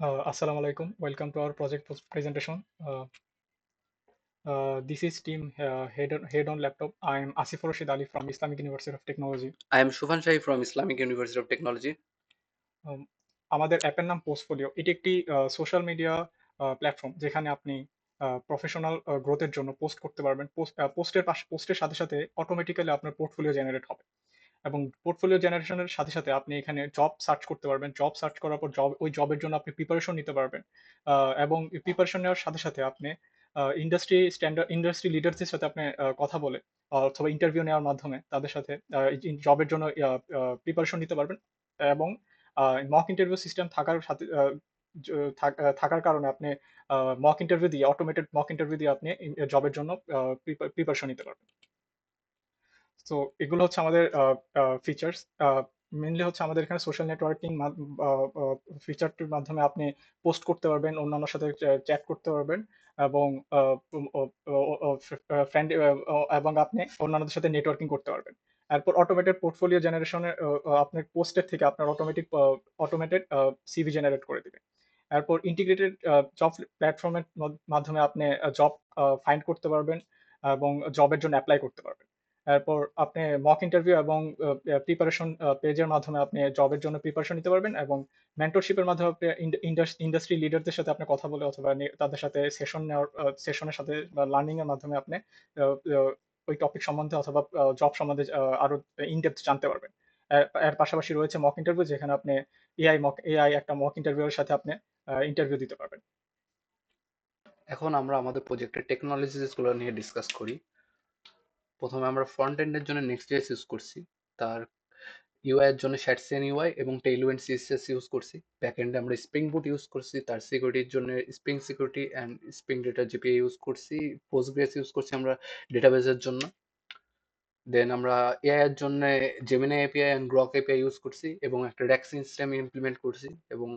Assalamu alaikum. Welcome to our project presentation. This is team head on laptop. I am Asif Rashid Ali from Islamic University of Technology. I am Shubhan Shahi from Islamic University of Technology. Um, আমাদের অ্যাপের নাম portfolio. এটি একটি social media platform যেখানে আপনি professional গ্রোথের জন্য post করতে পারবেন। পোস্টের সাথে সাথে অটোমেটিক্যালি আপনার পোর্টফোলিও জেনারেট হবে এবং পোর্টফোলিও জেনারেশনের সাথে সাথে আপনি এখানে জব সার্চ করতে পারবেন। জব সার্চ করার পর ওই জবের জন্য আপনি প্রিপারেশন নিতে পারবেন এবং প্রিপারেশন নেওয়ার সাথে সাথে আপনি ইন্ডাস্ট্রি লিডারদের সাথে আপনি কথা বলে অথবা ইন্টারভিউ নেওয়ার মাধ্যমে তাদের সাথে জবের জন্য প্রিপারেশন নিতে পারবেন এবং মক ইন্টারভিউ সিস্টেম থাকার সাথে থাকার কারণে আপনি মক ইন্টারভিউ দিয়ে অটোমেটেড মক ইন্টারভিউ দিয়ে আপনি জবের জন্য প্রিপারেশন নিতে পারবেন। সো এগুলো হচ্ছে আমাদের ফিচার্স। মেইনলি হচ্ছে আমাদের এখানে সোশ্যাল নেটওয়ার্কিং ফিচারটির মাধ্যমে আপনি পোস্ট করতে পারবেন, অন্যান্যর সাথে চ্যাট করতে পারবেন এবং ফ্রেন্ড এবং আপনি অন্যান্যদের সাথে নেটওয়ার্কিং করতে পারবেন। এরপর অটোমেটেড পোর্টফোলিও জেনারেশনের আপনার পোস্টের থেকে আপনার অটোমেটেড সিভি জেনারেট করে দিবে। এরপর ইন্টিগ্রেটেড জব প্ল্যাটফর্মের মাধ্যমে আপনি জব ফাইন্ড করতে পারবেন এবং জবের জন্য অ্যাপ্লাই করতে পারবেন। এরপর আপনি মক ইন্টারভিউ এবং প্রিপারেশন পেজের মাধ্যমে আপনি জবের জন্য প্রিপারেশন নিতে পারবেন এবং মেন্টরশিপের মাধ্যমে আপনি ইন্ডাস্ট্রি লিডারদের সাথে আপনি কথা বলে অথবা তাদের সাথে সেশনের সাথে বা লার্নিং এর মাধ্যমে আপনি আহ, আহ, ওই টপিক সম্বন্ধে অথবা জব সম্বন্ধে আরো ইনডেপথ জানতে পারবেন। এর পাশাপাশি রয়েছে মক ইন্টারভিউ যেখানে আপনি এআই একটা মক ইন্টারভিউয়ের সাথে আপনি ইন্টারভিউ দিতে পারবেন। এখন আমরা আমাদের প্রজেক্টের টেকনোলজিস গুলো নিয়ে ডিসকাস করি। প্রথমে আমরা ফ্রন্ট এন্ডের জন্য Next.js ইউজ করছি। তার ইউআই এর জন্য Shadcn ইউআই এবং Tailwind CSS ইউজ করছি। ব্যাক এন্ডে আমরা Spring Boot ইউজ করছি। তার সিকিউরিটির জন্য Spring Security and Spring Data GPA use করছি। Postgres ইউজ করছি আমরা ডেটাবেজের জন্য। দেন আমরা এআই এর জন্য Gemini API and Grok API use করছি এবং একটা র্যাক সিস্টেম ইমপ্লিমেন্ট করছি এবং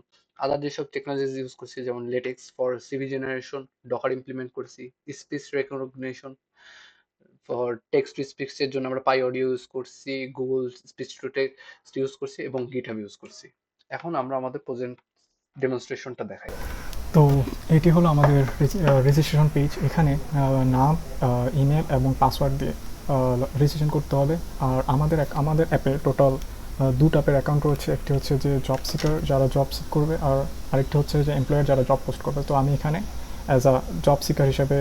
আদার যেসব টেকনোলজিস ইউজ করছি যেমন LaTeX for CV generation, Docker implement করছি, speech recognition for text to speech এর জন্য আমরা পাই অডিও ইউজ করছি, Google speech to text use করছি এবং গিটহাব ইউজ করছি। এখন আমরা আমাদের প্রেজেন্ট ডেমনস্ট্রেশনটা দেখাই। তো এটি হলো আমাদের রেজিস্ট্রেশন পেজ। এখানে নাম, ইমেল এবং পাসওয়ার্ড দিয়ে রেজিস্ট্রেশন করতে হবে। আর আমাদের অ্যাপে টোটাল দুটো অ্যাপের অ্যাকাউন্ট রয়েছে। একটি হচ্ছে যে জব সিকার যারা জব সিক করবে, আর আরেকটি হচ্ছে যে এমপ্লয়ার যারা জব পোস্ট করবে। তো আমি এখানে অ্যাজ আ জব সিকার হিসেবে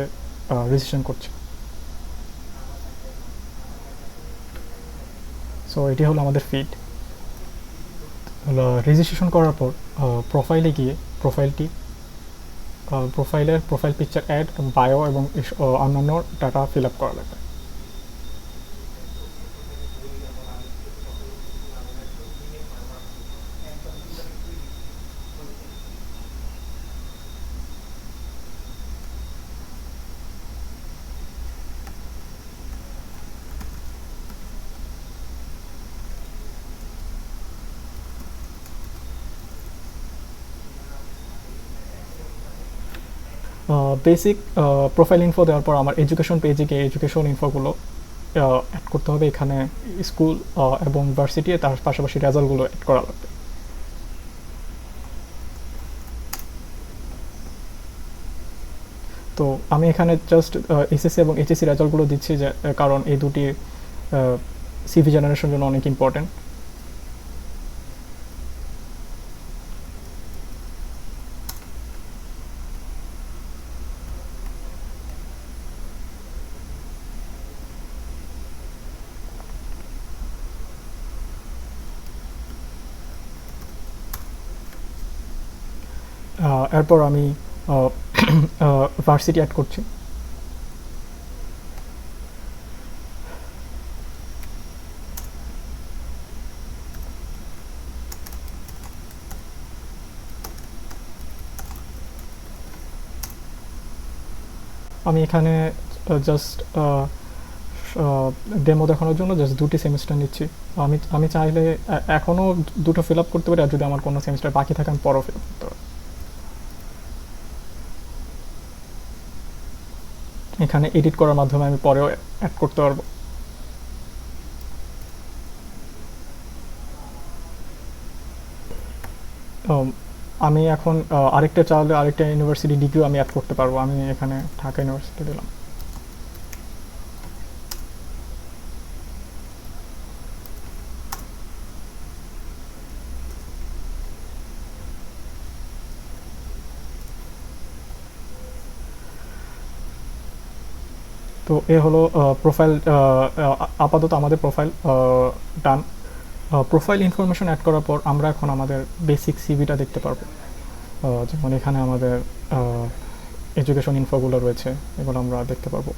রেজিস্ট্রেশন করছি। সো এটি হলো আমাদের ফিড। রেজিস্ট্রেশন করার পর প্রোফাইলে গিয়ে প্রোফাইল পিকচার অ্যাড, বায়ো এবং অন্যান্য ডাটা ফিল আপ করা লাগবে। বেসিক প্রোফাইল ইনফো দেওয়ার পর আমার এডুকেশন পেজে গিয়ে এডুকেশন ইনফোগুলো অ্যাড করতে হবে। এখানে স্কুল এবং ভার্সিটি, তার পাশাপাশি রেজাল্টগুলো অ্যাড করা লাগবে। তো আমি এখানে জাস্ট এসএসসি এবং এইচএসসি রেজাল্টগুলো দিচ্ছি, যে কারণ এই দুটি সিভি জেনারেশনের জন্য অনেক ইম্পর্টেন্ট। এরপর আমি ভার্সিটি অ্যাড করছি। আমি এখানে জাস্ট ডেমো দেখানোর জন্য জাস্ট দুটি সেমিস্টার নিচ্ছি। আমি চাইলে এখনও দুটো ফিল আপ করতে পারি, আর যদি আমার কোনো সেমিস্টার বাকি থাকে আমি পরও ফিল আপ করতে পারি। এখানে এডিট করার মাধ্যমে আমি পরেও অ্যাড করতে পারবো। আমি এখন আরেকটা চাইলে আরেকটা ইউনিভার্সিটি ডিগ্রিও আমি অ্যাড করতে পারবো। আমি এখানে ঢাকা ইউনিভার্সিটি দিলাম। তো এ হলো প্রোফাইল। আপাতত আমাদের প্রোফাইল ডান। প্রোফাইল ইনফরমেশন অ্যাড করার পর আমরা এখন আমাদের বেসিক সিভিটা দেখতে পারবো। যেমন এখানে আমাদের এডুকেশন ইনফোগুলো রয়েছে, এগুলো আমরা দেখতে পারবো।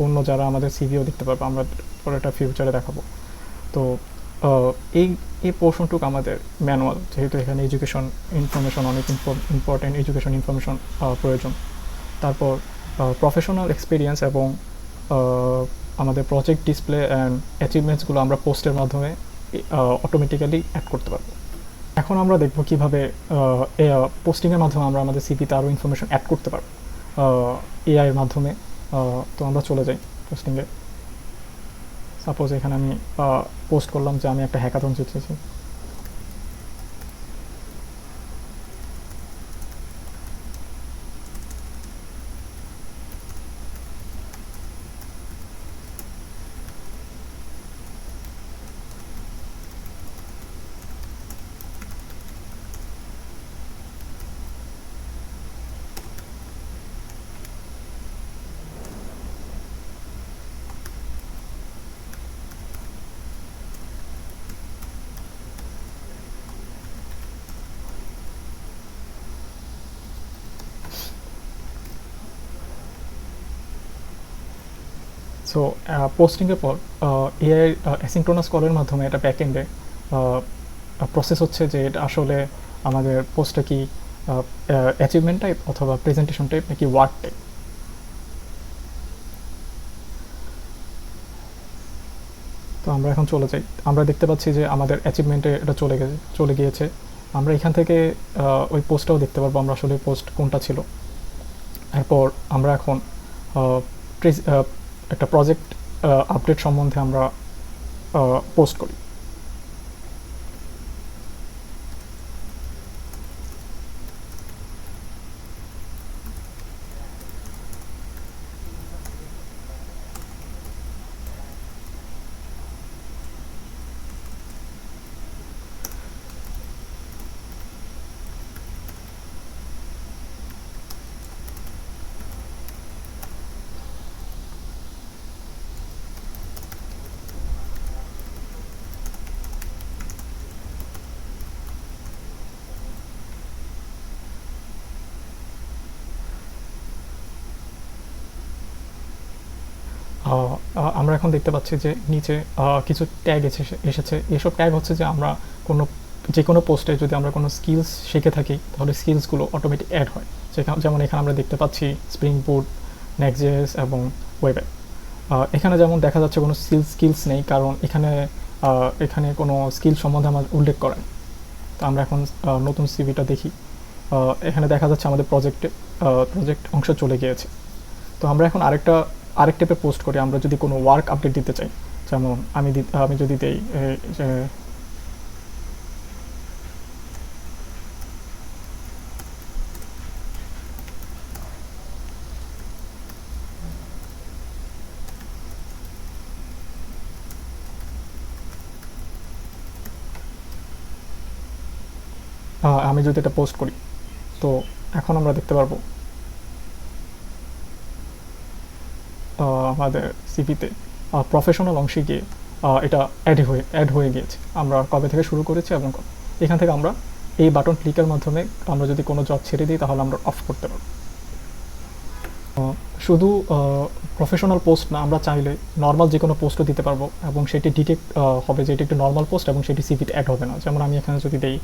অন্য যারা আমাদের সিভিও দেখতে পারবো, আমরা পরে এটা ফিউচারে দেখাবো। তো আহ, এই এই পোর্শনটুকু আমাদের ম্যানুয়াল, যেহেতু এখানে এডুকেশন ইনফরমেশন অনেক ইম্পর্টেন্ট এডুকেশন ইনফরমেশন প্রয়োজন। তারপর প্রফেশনাল এক্সপিরিয়েন্স এবং আমাদের প্রজেক্ট ডিসপ্লে অ্যান্ড অ্যাচিভমেন্টসগুলো আমরা পোস্টের মাধ্যমে অটোমেটিক্যালি অ্যাড করতে পারবো। এখন আমরা দেখব কীভাবে পোস্টিংয়ের মাধ্যমে আমরা আমাদের সিভিতে আরও ইনফরমেশন অ্যাড করতে পারবো এআই এর মাধ্যমে। তো আমরা চলে যাই পোস্টিংয়ে। সাপোজ এখানে আমি পোস্ট করলাম যে আমি একটা হ্যাকাথন জিতেছি। সো পোস্টিংয়ের পর এআই অ্যাসিনক্রোনাস কলের মাধ্যমে এটা ব্যাকএন্ডে প্রসেস হচ্ছে যে এটা আসলে আমাদের পোস্টটা কি অ্যাচিভমেন্ট টাইপ অথবা প্রেজেন্টেশন টাইপ নাকি ওয়ার্ক টাইপ। তো আমরা এখন চলে যাই। আমরা দেখতে পাচ্ছি যে আমাদের অ্যাচিভমেন্টে এটা চলে গিয়েছে। আমরা এখান থেকে ওই পোস্টটাও দেখতে পারবো আমরা আসলে পোস্ট কোনটা ছিল। এরপর আমরা এখন একটা প্রজেক্ট আপডেট সম্বন্ধে আমরা পোস্ট করি। আমরা এখন দেখতে পাচ্ছি যে নিচে কিছু ট্যাগ এসেছে। এসব ট্যাগ হচ্ছে যে আমরা কোনো যে কোনো পোস্টে যদি আমরা কোনো স্কিলস শিখে থাকি তাহলে স্কিলসগুলো অটোমেটিক অ্যাড হয়। যেমন এখানে আমরা দেখতে পাচ্ছি স্প্রিং বুট, নেক্সট.জেএস এবং ওয়েব অ্যাপ। এখানে যেমন দেখা যাচ্ছে কোনো স্কিলস নেই, কারণ এখানে কোনো স্কিল সম্বন্ধে আমার উল্লেখ করেন। তো আমরা এখন নতুন সিভিটা দেখি। এখানে দেখা যাচ্ছে আমাদের প্রজেক্ট অংশ চলে গিয়েছে। তো আমরা এখন আরেক টাইপের পোস্ট করি। আমরা যদি কোনো ওয়ার্ক আপডেট দিতে চাই, যেমন আমি যদি দেই যে আমি যদি এটা পোস্ট করি, তো এখন আমরা দেখতে পারবো আমাদের সিভিতে প্রফেশনাল অংশে গিয়ে এটা অ্যাড হয়ে গিয়েছে। আমরা কবে থেকে শুরু করেছি এবং এখান থেকে আমরা এই বাটন ক্লিকের মাধ্যমে আমরা যদি কোনো জব ছেড়ে দিই তাহলে আমরা অফ করতে পারবো। শুধু প্রফেশনাল পোস্ট না, আমরা চাইলে নর্মাল যে কোনো পোস্টও দিতে পারবো এবং সেটি ডিটেক্ট হবে যে এটি একটি নর্মাল পোস্ট এবং সেটি সিভিতে অ্যাড হবে না। যেমন আমি এখানে যদি দেই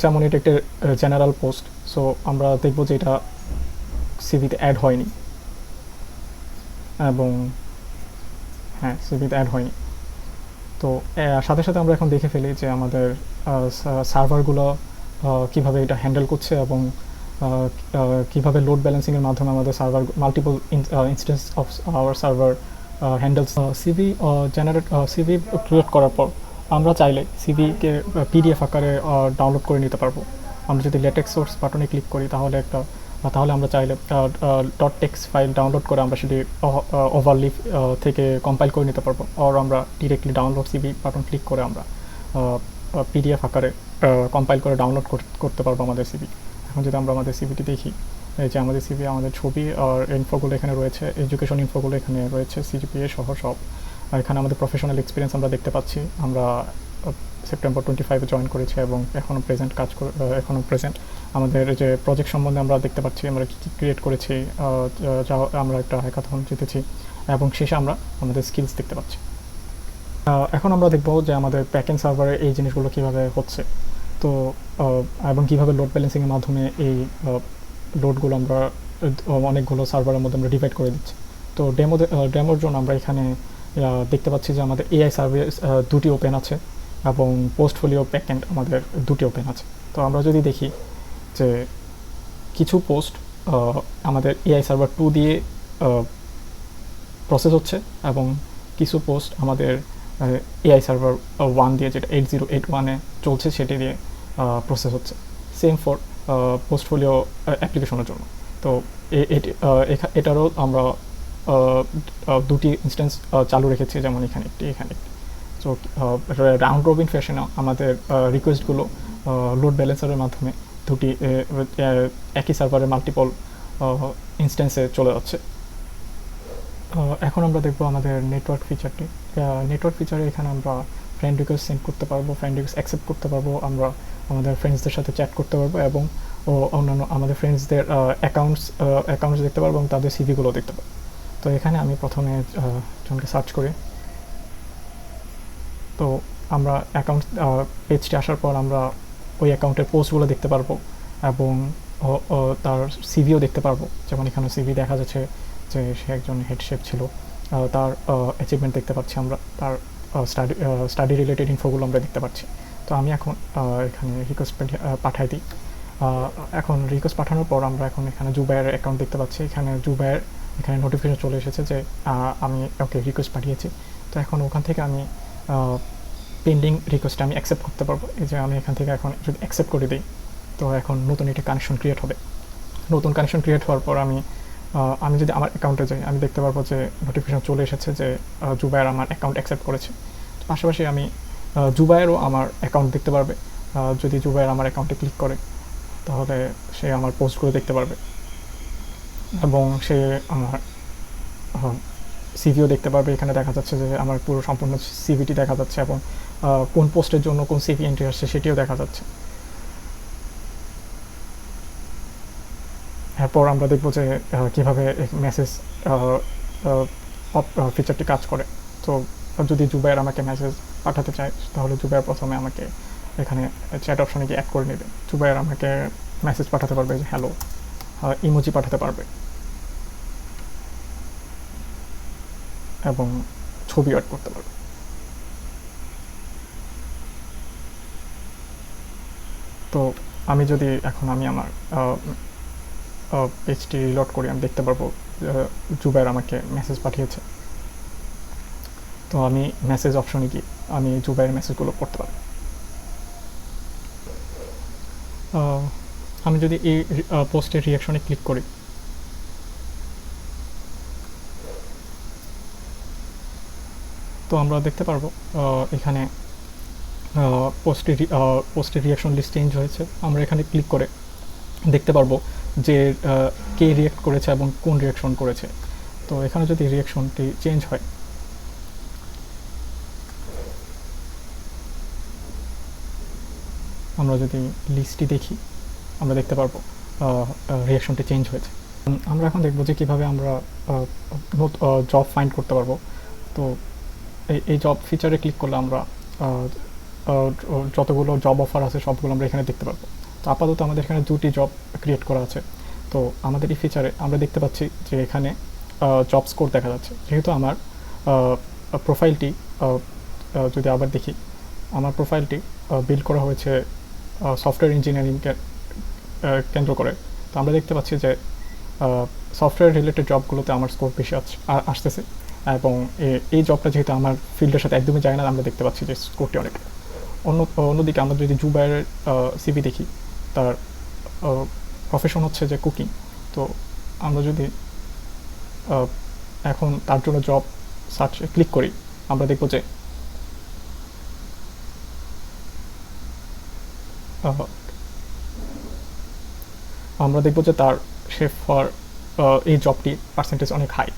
যেমন এটা একটা জেনারেল পোস্ট, সো আমরা দেখব যে এটা সিভিতে অ্যাড হয়নি এবং হ্যাঁ, সিভিতে অ্যাড হয়নি। তো সাথে সাথে আমরা এখন দেখে ফেলি যে আমাদের সার্ভারগুলো কীভাবে এটা হ্যান্ডেল করছে এবং কিভাবে লোড ব্যালেন্সিংয়ের মাধ্যমে আমাদের server multiple instance of our server handles CV generate CV create করার পর আমরা চাইলে সিভিকে পিডিএফ আকারে ডাউনলোড করে নিতে পারবো। আমরা যদি লেটেক্স সোর্স বাটনে ক্লিক করি তাহলে আমরা চাইলে ডট টেক্সট ফাইল ডাউনলোড করে আমরা সেটি ওভারলিপ থেকে কম্পাইল করে নিতে পারবো। আর আমরা directly download CV button click করে আমরা পিডিএফ আকারে কম্পাইল করে ডাউনলোড করতে পারবো আমাদের সিভি। এখন যদি আমরা আমাদের সিভিটি দেখি, এই যে আমাদের সিভি, আমাদের ছবি আর ইনফোগুলো এখানে রয়েছে, এডুকেশন ইনফোগুলো এখানে রয়েছে, সিজিপিএ সহ সব। আর এখানে আমাদের প্রফেশনাল এক্সপিরিয়েন্স আমরা দেখতে পাচ্ছি। আমরা সেপ্টেম্বর 25 জয়েন করেছি এবং এখনও প্রেজেন্ট আমাদের যে প্রজেক্ট সম্বন্ধে আমরা দেখতে পাচ্ছি, আমরা কী কী ক্রিয়েট করেছি, যা আমরা একটা হ্যাকাথন জিতেছি, এবং শেষে আমরা আমাদের স্কিলস দেখতে পাচ্ছি। এখন আমরা দেখব যে আমাদের ব্যাকএন্ড সার্ভারে এই জিনিসগুলো কীভাবে হচ্ছে, তো এবং কীভাবে লোড ব্যালেন্সিংয়ের মাধ্যমে এই লোডগুলো আমরা অনেকগুলো সার্ভারের মধ্যে আমরা ডিভাইড করে দিচ্ছি। তো ডেমোর জন্য আমরা এখানে দেখতে পাচ্ছি যে আমাদের এআই সার্ভিস দুটি ওপেন আছে এবং পোস্টফোলিও ব্যাকএন্ড আমাদের দুটি ওপেন আছে। তো আমরা যদি দেখি যে কিছু পোস্ট আমাদের এআই সার্ভার 2 দিয়ে প্রসেস হচ্ছে এবং কিছু পোস্ট আমাদের এআই সার্ভার 1 দিয়ে, যেটা 8081-এ চলছে, সেটি দিয়ে প্রসেস হচ্ছে। সেম ফর পোস্টফোলিও অ্যাপ্লিকেশনের জন্য। তো এটারও আমরা দুটি ইনস্ট্যান্স চালু রেখেছি, যেমন এখানে একটি। সো রাউন্ড রবিন ফ্যাশনে আমাদের রিকোয়েস্টগুলো লোড ব্যালেন্সারের মাধ্যমে দুটি একই সার্ভারের মাল্টিপল ইনস্ট্যান্সে চলে যাচ্ছে। এখন আমরা দেখব আমাদের নেটওয়ার্ক ফিচারটি। নেটওয়ার্ক ফিচারে এখানে আমরা ফ্রেন্ড রিকোয়েস্ট সেন্ড করতে পারবো, ফ্রেন্ড রিকোয়েস্ট অ্যাকসেপ্ট করতে পারবো, আমরা আমাদের ফ্রেন্ডসদের সাথে চ্যাট করতে পারবো এবং অন্যান্য আমাদের ফ্রেন্ডসদের অ্যাকাউন্টস দেখতে পারবো এবং তাদের সিভিগুলো দেখতে পারবো। তো এখানে আমি প্রথমে জনকে সার্চ করি। তো আমরা অ্যাকাউন্ট পেজটি আসার পর আমরা ওই অ্যাকাউন্টের পোস্টগুলো দেখতে পারবো এবং তার সিভিও দেখতে পারবো। যেমন এখানে সিভি দেখা যাচ্ছে যে সে একজন হেড শেফ ছিল, তার অ্যাচিভমেন্ট দেখতে পাচ্ছি আমরা, তার স্টাডি রিলেটেড ইনফোগুলো আমরা দেখতে পাচ্ছি। তো আমি এখন এখানে রিকোয়েস্ট পাঠাই দিই। এখন রিকোয়েস্ট পাঠানোর পর আমরা এখন এখানে জুবাইয়ের অ্যাকাউন্ট দেখতে পাচ্ছি। এখানে নোটিফিকেশন চলে এসেছে যে আমি ওকে রিকোয়েস্ট পাঠিয়েছি। তো এখন ওখান থেকে আমি পেন্ডিং রিকোয়েস্টটা আমি অ্যাকসেপ্ট করতে পারবো। এই যে আমি এখান থেকে এখন যদি অ্যাকসেপ্ট করে দিই, তো এখন নতুন একটা কানেকশন ক্রিয়েট হবে। নতুন কানেকশন ক্রিয়েট হওয়ার পর আমি যদি আমার অ্যাকাউন্টে যাই, আমি দেখতে পারবো যে নোটিফিকেশন চলে এসেছে যে জুবাইয়ের আমার অ্যাকাউন্ট অ্যাকসেপ্ট করেছে। পাশাপাশি আমি জুবাইয়েরও আমার অ্যাকাউন্ট দেখতে পারবে। যদি জুবাইয়ের আমার অ্যাকাউন্টে ক্লিক করে, তাহলে সে আমার পোস্টগুলো দেখতে পারবে এবং সে আমার সিভিও দেখতে পারবে। এখানে দেখা যাচ্ছে যে আমার পুরো সম্পূর্ণ সিভিটি দেখা যাচ্ছে এবং কোন পোস্টের জন্য কোন সিভি এন্ট্রি আসছে সেটিও দেখা যাচ্ছে। এরপর আমরা দেখবো যে কীভাবে মেসেজ ফিচারটি কাজ করে। তো যদি জুবাইর আমাকে মেসেজ পাঠাতে চায়, তাহলে জুবাইর প্রথমে আমাকে এখানে চ্যাট অপশনে গিয়ে অ্যাড করে নেবে। জুবাইর আমাকে মেসেজ পাঠাতে পারবে যে হ্যালো, ইমোজি পাঠাতে পারবে এবং ছবি অ্যাড করতে পারবে। তো আমি যদি এখন আমার পেজটি রিলোড করি, আমি দেখতে পারবো জুবাইর আমাকে মেসেজ পাঠিয়েছে। তো আমি মেসেজ অপশনে গিয়ে আমি জুবাইয়ের মেসেজগুলো পড়তে পারবো। আমি যদি এই পোস্টের রিয়াকশনে ক্লিক করি, তো আমরা দেখতে পারবো এখানে পোস্টের রিয়াকশন লিস্ট চেঞ্জ হয়েছে। আমরা এখানে ক্লিক করে দেখতে পারবো যে কে রিয়াক্ট করেছে এবং কোন রিয়াকশন করেছে। তো এখানে যদি রিয়াকশনটি চেঞ্জ হয়, আমরা যদি লিস্টটি দেখি, আমরা দেখতে পারবো রিয়াকশনটি চেঞ্জ হয়েছে। আমরা এখন দেখবো যে কীভাবে আমরা জব ফাইন্ড করতে পারবো। তো এই জব ফিচারে ক্লিক করলে আমরা যতগুলো জব অফার আছে সবগুলো আমরা এখানে দেখতে পারবো। তো আপাতত আমাদের এখানে দুটি জব ক্রিয়েট করা আছে। তো আমাদের এই ফিচারে আমরা দেখতে পাচ্ছি যে এখানে জব স্কোর দেখা যাচ্ছে। যেহেতু আমার প্রোফাইলটি যদি আবার দেখি, আমার প্রোফাইলটি বিল্ড করা হয়েছে সফটওয়্যার ইঞ্জিনিয়ারিংকে কেন্দ্র করে। তো আমরা দেখতে পাচ্ছি যে সফটওয়্যার রিলেটেড জবগুলোতে আমার স্কোর বেশি আসতেছে, এবং এই জবটা যেহেতু আমার ফিল্ডের সাথে একদমই যায় না, আমরা দেখতে পাচ্ছি যে স্কোরটি অনেক। অন্য অন্যদিকে আমরা যদি জুবাইয়ের সিভি দেখি, তার প্রফেশন হচ্ছে যে কুকিং। তো আমরা যদি আহ, এখন তার জন্য জব সার্চ ক্লিক করি, আমরা দেখব যে আহ, আমরা দেখব যে তার শেফ হওয়ার এই জবটি পার্সেন্টেজ অনেক হাই,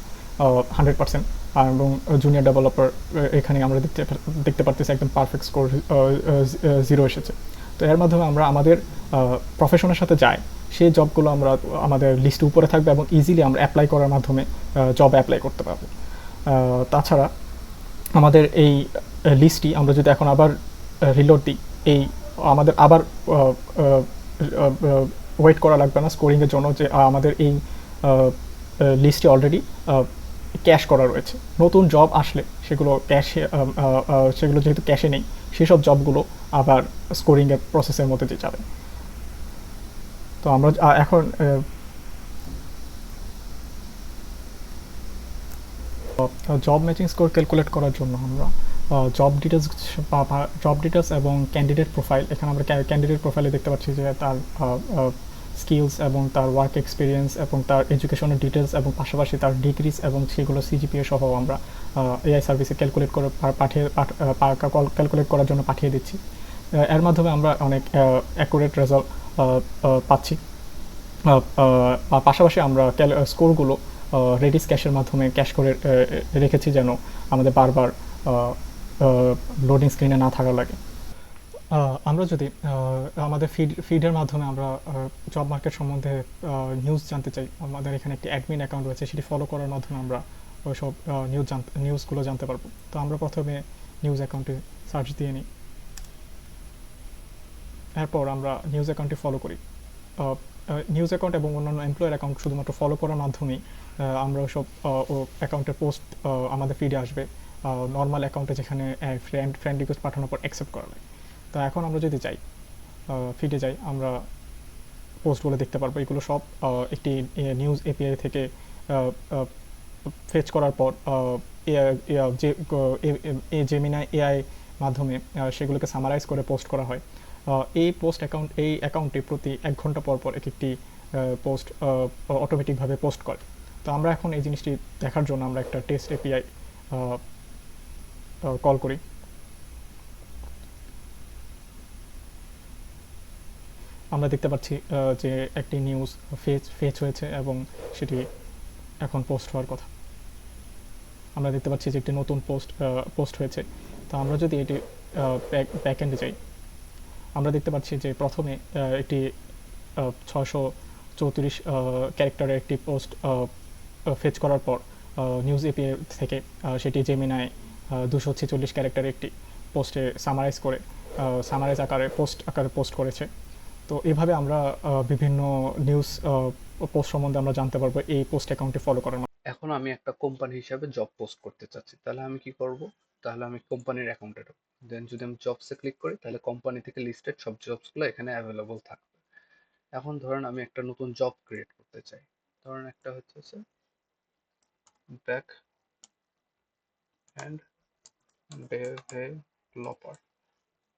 100%। এবং জুনিয়র ডেভেলপার এখানে আমরা দেখতে পারতেছি একদম পারফেক্ট স্কোর 0 এসেছে। তো এর মাধ্যমে আমরা আমাদের প্রফেশনের সাথে যাই, সেই জবগুলো আমরা আমাদের লিস্টে উপরে থাকবে এবং ইজিলি আমরা অ্যাপ্লাই করার মাধ্যমে জব অ্যাপ্লাই করতে পারবো। তাছাড়া আমাদের এই লিস্টটি আমরা যদি এখন আবার রিলোড দিই, এই আমাদের আবার ওয়েট করা লাগবে না স্কোরিংয়ের জন্য, যে আমাদের এই লিস্টটি অলরেডি ক্যাশ করা রয়েছে। নতুন জব আসলে সেগুলো ক্যাশে, সেগুলো যেহেতু ক্যাশে নেই, সেসব জবগুলো আবার স্কোরিংয়ের প্রসেসের মধ্যে দিয়ে যাবে। তো আমরা এখন জব ম্যাচিং স্কোর ক্যালকুলেট করার জন্য আমরা জব ডিটেলস জব ডিটেলস এবং ক্যান্ডিডেট প্রোফাইল, এখানে আমরা ক্যান্ডিডেট প্রোফাইলে দেখতে পাচ্ছি যে তার স্কিলস এবং তার ওয়ার্ক এক্সপিরিয়েন্স এবং তার এডুকেশনের ডিটেলস এবং পাশাপাশি তার ডিগ্রিজ এবং সেগুলো সিজিপিএ সহ আমরা এআই সার্ভিসে ক্যালকুলেট করে ক্যালকুলেট করার জন্য পাঠিয়ে দিচ্ছি। এর মাধ্যমে আমরা অনেক অ্যাকুরেট রেজাল্ট পাচ্ছি। পাশাপাশি আমরা স্কোরগুলো রেডিস ক্যাশের মাধ্যমে ক্যাশ করে রেখেছি, যেন আমাদের বারবার লোডিং স্ক্রিনে না থাকা লাগে। আমরা যদি আমাদের ফিডের মাধ্যমে আমরা জব মার্কেট সম্বন্ধে নিউজ জানতে চাই, আমাদের এখানে একটি অ্যাডমিন অ্যাকাউন্ট রয়েছে, সেটি ফলো করার মাধ্যমে আমরা ওইসব নিউজগুলো জানতে পারবো। তো আমরা প্রথমে নিউজ অ্যাকাউন্টে সার্চ দিয়ে নিই, এরপর আমরা নিউজ অ্যাকাউন্টটি ফলো করি। নিউজ অ্যাকাউন্ট এবং অন্যান্য এমপ্লয়ের অ্যাকাউন্ট শুধুমাত্র ফলো করার মাধ্যমেই আমরা ওসব ও অ্যাকাউন্টের পোস্ট আমাদের ফিডে আসবে, নর্মাল অ্যাকাউন্টে যেখানে ফ্রেন্ড রিকোয়েস্ট পাঠানোর পর অ্যাকসেপ্ট করা লাগে। তো এখন আমরা যদি যাই, ফিডে যাই, আমরা পোস্টগুলো দেখতে পারবো। এগুলো সব একটি নিউজ এপিআই থেকে ফেচ করার পর যে জেমিনাই এআই মাধ্যমে সেগুলোকে সামারাইজ করে পোস্ট করা হয়। এই অ্যাকাউন্টে প্রতি 1 ঘন্টা পর পর এক একটি পোস্ট অটোমেটিকভাবে পোস্ট করে। তো আমরা এখন এই জিনিসটি দেখার জন্য আমরা একটা টেস্ট এপিআই কল করি। আমরা দেখতে পাচ্ছি যে একটি নিউজ ফেচ হয়েছে এবং সেটি এখন পোস্ট হওয়ার কথা। আমরা দেখতে পাচ্ছি যে একটি নতুন পোস্ট হয়েছে। তো আমরা যদি এটি ব্যাকএন্ডে যাই, আমরা দেখতে পাচ্ছি যে প্রথমে একটি 634 ক্যারেক্টারের একটি পোস্ট ফেচ করার পর নিউজ এপিআই থেকে সেটি জেমিনায় 246 ক্যারেক্টারের একটি পোস্টে সামারাইজ আকারে পোস্ট করেছে। তো এভাবে আমরা বিভিন্ন নিউজ পোস্ট সম্বন্ধে আমরা জানতে পারবো এই পোস্ট অ্যাকাউন্টটি ফলো করার মাধ্যমে। এখন আমি একটা কোম্পানি হিসাবে জব পোস্ট করতে চাচ্ছি, তাহলে আমি কি করব? তাহলে আমি কোম্পানির অ্যাকাউন্টে ঢুকবো, দেন যদি আমি জবসে ক্লিক করি তাহলে কোম্পানি থেকে লিস্টেড সব জবসগুলো এখানে অ্যাভেলেবল থাকবে। এখন ধরেন আমি একটা নতুন জব ক্রিয়েট করতে চাই, ধরেন একটা হচ্ছে ব্যাক অ্যান্ড ডেভেলপার,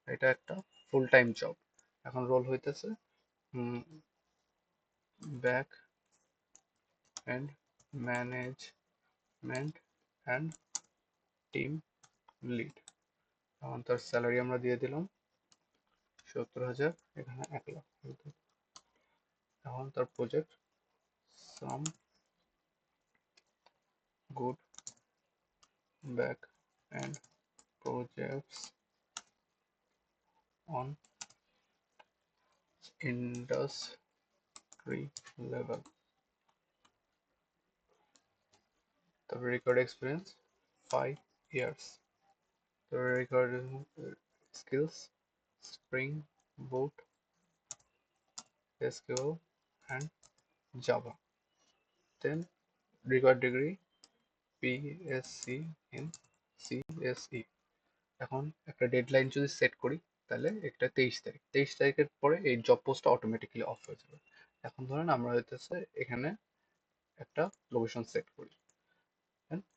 এটা একটা ফুল টাইম জব। এখন রোল হইতেছে back and management and team lead. এখন তার স্যালারি আমরা দিয়ে দিলাম 70,000, এখানে 1 লাখ। এখন তার project some good back end projects on industry level. তারপরে রেকর্ড এক্সপিরিয়েন্স 5 years। তারপরে record skills Spring Boot SQL and Java. Then record degree BSc in CSE. এখন একটা ডেডলাইন যদি সেট করি, তাহলে একটা 23 তারিখের পরে এই জব পোস্টটা অটোমেটিক্যালি অফ হয়ে যাবে। এখন ধরেন আমরা হইতেছে এখানে একটা লোকেশন সেট করি,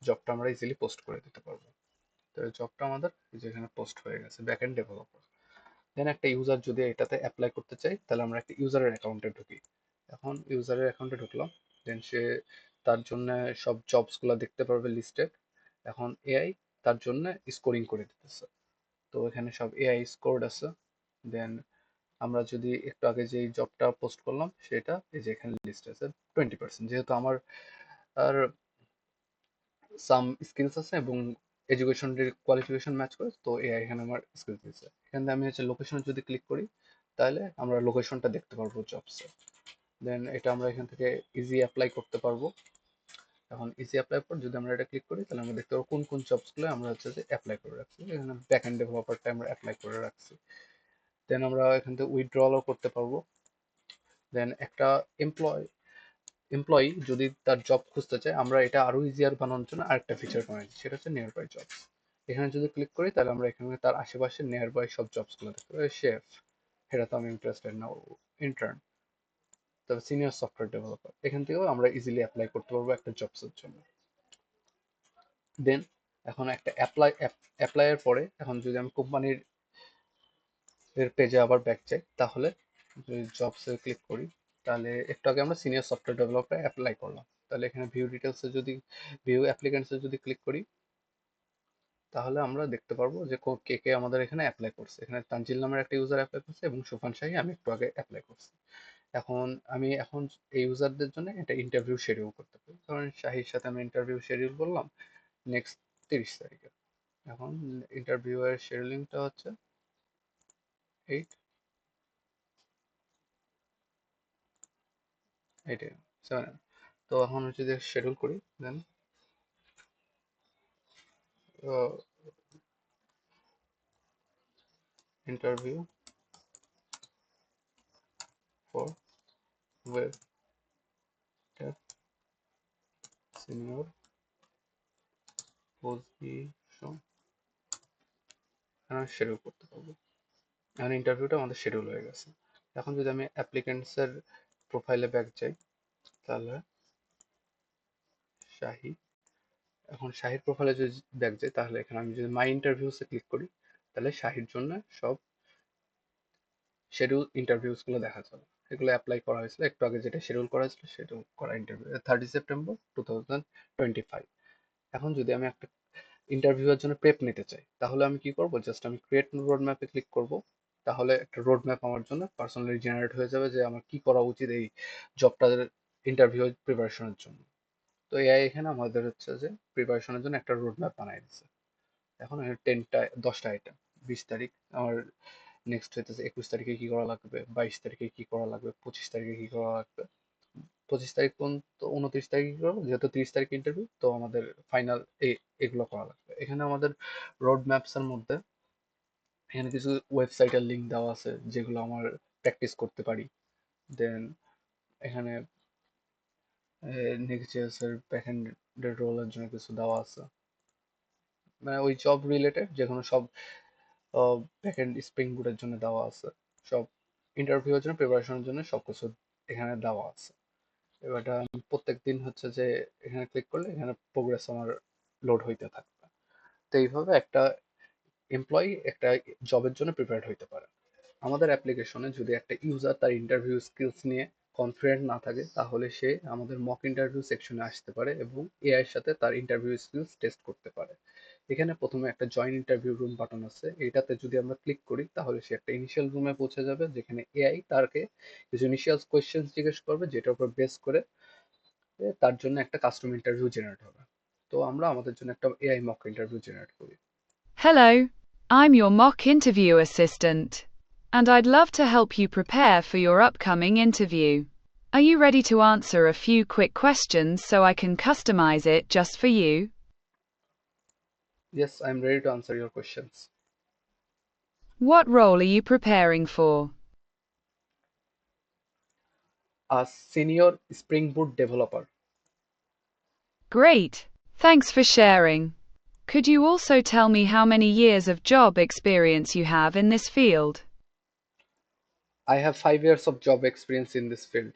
জবটা আমরা ইজিলি পোস্ট করে দিতে পারবো। তো জবটা আমাদের এই যে এখানে পোস্ট হয়ে গেছে, ব্যাকএন্ড ডেভেলপার। দেন একটা ইউজার যদি এটাতে অ্যাপ্লাই করতে চাই, তাহলে আমরা একটা ইউজারের অ্যাকাউন্টে ঢুকি। এখন ইউজারের অ্যাকাউন্টে ঢুকলাম, দেন সে তার জন্য সব জবসগুলো দেখতে পারবে লিস্টেড। এখন এআই তার জন্য স্কোরিং করে দিতেছে, তো এখানে সব এআই স্কোরড আছে। দেন আমরা যদি একটু আগে যে জবটা পোস্ট করলাম সেটা এই যে এখানে লিস্ট আছে 20%, যেহেতু আমার আর সাম স্কিলস আছে এবং এডুকেশন কোয়ালিফিকেশন ম্যাচ করে, তো এআই এখানে আমার স্কিলস দিচ্ছে। এখানে আমি হচ্ছে লোকেশনে যদি ক্লিক করি, তাহলে আমরা লোকেশনটা দেখতে পারবো জবসে। দেন এটা আমরা এখান থেকে ইজি অ্যাপ্লাই করতে পারবো। এখন ইজি অ্যাপ্লাই পর যদি আমরা এটা ক্লিক করি, তাহলে আমরা দেখতে পারবো কোন কোন জবসগুলো আমরা হচ্ছে যে অ্যাপ্লাই করে রাখছি। এখানে ব্যাক এন্ড ডেভেলপারটা আমরা অ্যাপ্লাই করে রাখছি। দেন আমরা এখান থেকে উইথড্রলও করতে পারবো। দেন একটা এমপ্লয় এমপ্লয়ি যদি তার জব খুঁজতে চায়, আমরা এটা আরো ইজিয়ার বানানোর জন্য আরেকটা ফিচার বানাইছি, সেটা হচ্ছে নিয়ার বাই জবস। এখানে যদি ক্লিক করি, তাহলে আমরা এখানে তার আশেপাশে নিয়ার বাই সব জবসগুলো দেখতে পাই। শেফ, এটা তো আমি ইন্টারেস্টেড না। ইন্টার্ন, তবে সিনিয়র সফটওয়্যার ডেভেলপার, এখান থেকেও আমরা ইজিলি অ্যাপ্লাই করতে পারবো একটা জবসের জন্য। দেন এখন একটা অ্যাপ্লাইয়ের পরে এখন যদি আমি কোম্পানির এর পেজে আবার ব্যাক যাই, তাহলে যদি জবসে ক্লিক করি, তাহলে একটু আগে আমরা সিনিয়র সফটওয়্যার ডেভেলপার অ্যাপ্লাই করলাম। তাহলে এখানে ভিউ ডিটেলসে যদি ভিউ অ্যাপ্লিকেন্টসে যদি ক্লিক করি, তাহলে আমরা দেখতে পারবো যে কে কে আমাদের এখানে অ্যাপ্লাই করছে। এখানে তানজিল নামের একটা ইউজার অ্যাপ্লাই করছে এবং সুফান শাহী আমি একটু আগে অ্যাপ্লাই করছি। এখন এই ইউজারদের জন্য একটা ইন্টারভিউ শিডিউল করতে পারি। ধরেন শাহির সাথে আমি ইন্টারভিউ শিডিউল করলাম নেক্সট 30 তারিখে। এখন ইন্টারভিউ এর শিডিউলিংটা হচ্ছে 8 7। তো এখন হচ্ছে যে শিডিউল করি, then interview for web dev senior position schedule করতে পারবো। এখন ইন্টারভিউটা আমাদের শিডিউল হয়ে গেছে। এখন যদি আমি অ্যাপ্লিকেন্টসের প্রোফাইলে ব্যাক যাই, তাহলে শাহি, এখন শাহির প্রোফাইলে যদি ব্যাক যাই, তাহলে এখানে আমি যদি মাই ইন্টারভিউসে ক্লিক করি, তাহলে শাহির জন্য সব শিডিউল ইন্টারভিউস গুলো দেখা যাবে। এগুলো অ্যাপ্লাই করা হয়েছিল একটু আগে, যেটা শিডিউল করা হয়েছিল শিডিউল করা ইন্টারভিউ 30 সেপ্টেম্বর 2025। এখন যদি আমি একটা ইন্টারভিউ এর জন্য প্রেপ নিতে চাই, তাহলে আমি কি করব? জাস্ট আমি ক্রিয়েট রোড ম্যাপে ক্লিক করব। তাহলে একটা রোড ম্যাপ আমার জন্য পার্সোনালি জেনারেট হয়ে যাবে যে আমার কি করা উচিত এই জবটার ইন্টারভিউ প্রিপারেশনের জন্য। তো এআই এখানে আমাদের হচ্ছে যে প্রিপারেশনের জন্য একটা রোড ম্যাপ বানাই দিচ্ছে। এখন 10টা আইটেম। 20 তারিখ আমার নেক্সট হইতেছে, 21 তারিখে কি করা লাগবে, 22 তারিখে কি করা লাগবে, 25 তারিখে কি করা লাগবে, 25 তারিখ পর্যন্ত, 29 তারিখে কি করবো, যেহেতু 30 তারিখ ইন্টারভিউ, তো আমাদের ফাইনাল এগুলো করা লাগবে। এখানে আমাদের রোড ম্যাপস এর মধ্যে এখানে কিছু ওয়েবসাইটের লিঙ্ক দেওয়া আছে যেগুলো আমার প্র্যাকটিস করতে পারি। দেন এখানে নেক্সট.js এর ব্যাকএন্ডের রোলের জন্য কিছু দেওয়া আছে, মানে ওই জব রিলেটেড যে কোনো সব ব্যাকএন্ড স্প্রিং বুটের জন্য দেওয়া আছে। সব ইন্টারভিউর জন্য প্রিপারেশনের জন্য সবকিছু এখানে দেওয়া আছে। এবারটা আমি প্রত্যেক দিন হচ্ছে যে এখানে ক্লিক করলে এখানে প্রোগ্রেস আমার লোড হইতে থাকবে। তো এইভাবে একটা এমপ্লয়ি একটা জবের জন্য প্রিপেয়ার্ড হইতে পারে। আমাদের অ্যাপ্লিকেশনে যদি একটা ইউজার তার ইন্টারভিউ স্কিলস নিয়ে কনফিডেন্ট না থাকে, তাহলে সে আমাদের মক ইন্টারভিউ সেকশনে আসতে পারে এবং এআই এর সাথে তার ইন্টারভিউ স্কিলস টেস্ট করতে পারে। এখানে প্রথমে একটা জয়েন ইন্টারভিউ রুম বাটন আছে, এটাতে যদি আমরা ক্লিক করি, তাহলে সে একটা ইনিশিয়াল রুমে পৌঁছে যাবে, যেখানে এআই তাকে কিছু ইনিশিয়াল কোয়েশ্চেন জিজ্ঞেস করবে, যেটার উপর বেস করে তার জন্য একটা কাস্টম ইন্টারভিউ জেনারেট হবে। তো আমরা আমাদের জন্য একটা এআই মক ইন্টারভিউ জেনারেট করি। Hello, I'm your mock interview assistant, and I'd love to help you prepare for your upcoming interview. Are you ready to answer a few quick questions so I can customize it just for you? Yes, I'm ready to answer your questions. What role are you preparing for? A senior Spring Boot developer. Great, thanks for sharing. Could you also tell me how many years of job experience you have in this field? I have 5 years of job experience in this field.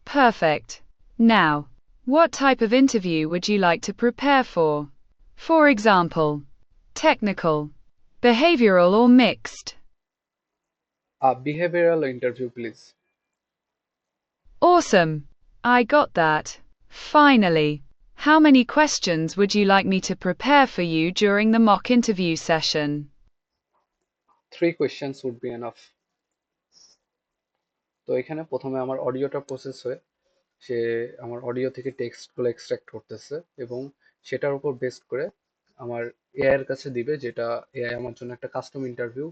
Perfect. Now, what type of interview would you like to prepare for? For example, technical, behavioral, or mixed? A behavioral interview, please. Awesome. I got that. Finally, how many questions would you like me to prepare for you during the mock interview session? 3 questions would be enough. তো এখানে প্রথমে আমার অডিওটা process হয়ে সে আমার audio থেকে টেক্সটগুলো extract করতেছে এবং সেটার উপর বেস করে আমার এআই এর কাছে দিবে, যেটা এআই আমার জন্য একটা কাস্টম ইন্টারভিউ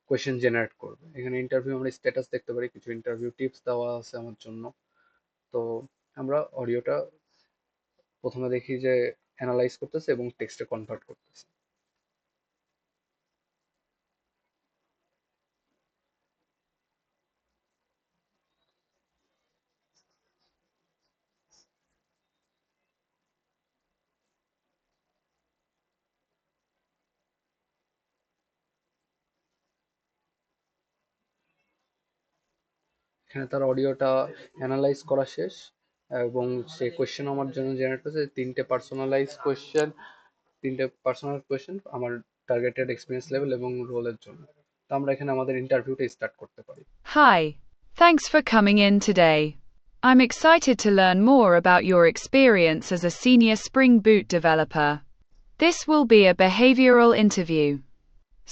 কোয়েশ্চেন জেনারেট করবে। এখানে ইন্টারভিউ আমরা স্ট্যাটাস দেখতে পারি, কিছু ইন্টারভিউ টিপস দেওয়া আছে আমার জন্য। তো আমরা অডিওটা প্রথমে দেখি যে অ্যানালাইজ করতেছে এবং টেক্সটে কনভার্ট করতেছে। এখানে তার অডিওটা অ্যানালাইজ করা শেষ এবং সে কোয়েশ্চেন আমার জন্য জেনারেট করেছে 3টে পার্সোনাল কোয়েশ্চেন আমার টার্গেটেড এক্সপিরিয়েন্স লেভেল এবং রোলের জন্য। তো আমরা এখানে আমাদের ইন্টারভিউটা স্টার্ট করতে পারি। Hi. Thanks for coming in today. I'm excited to learn more about your experience as a senior Spring Boot developer. This will be a behavioral interview.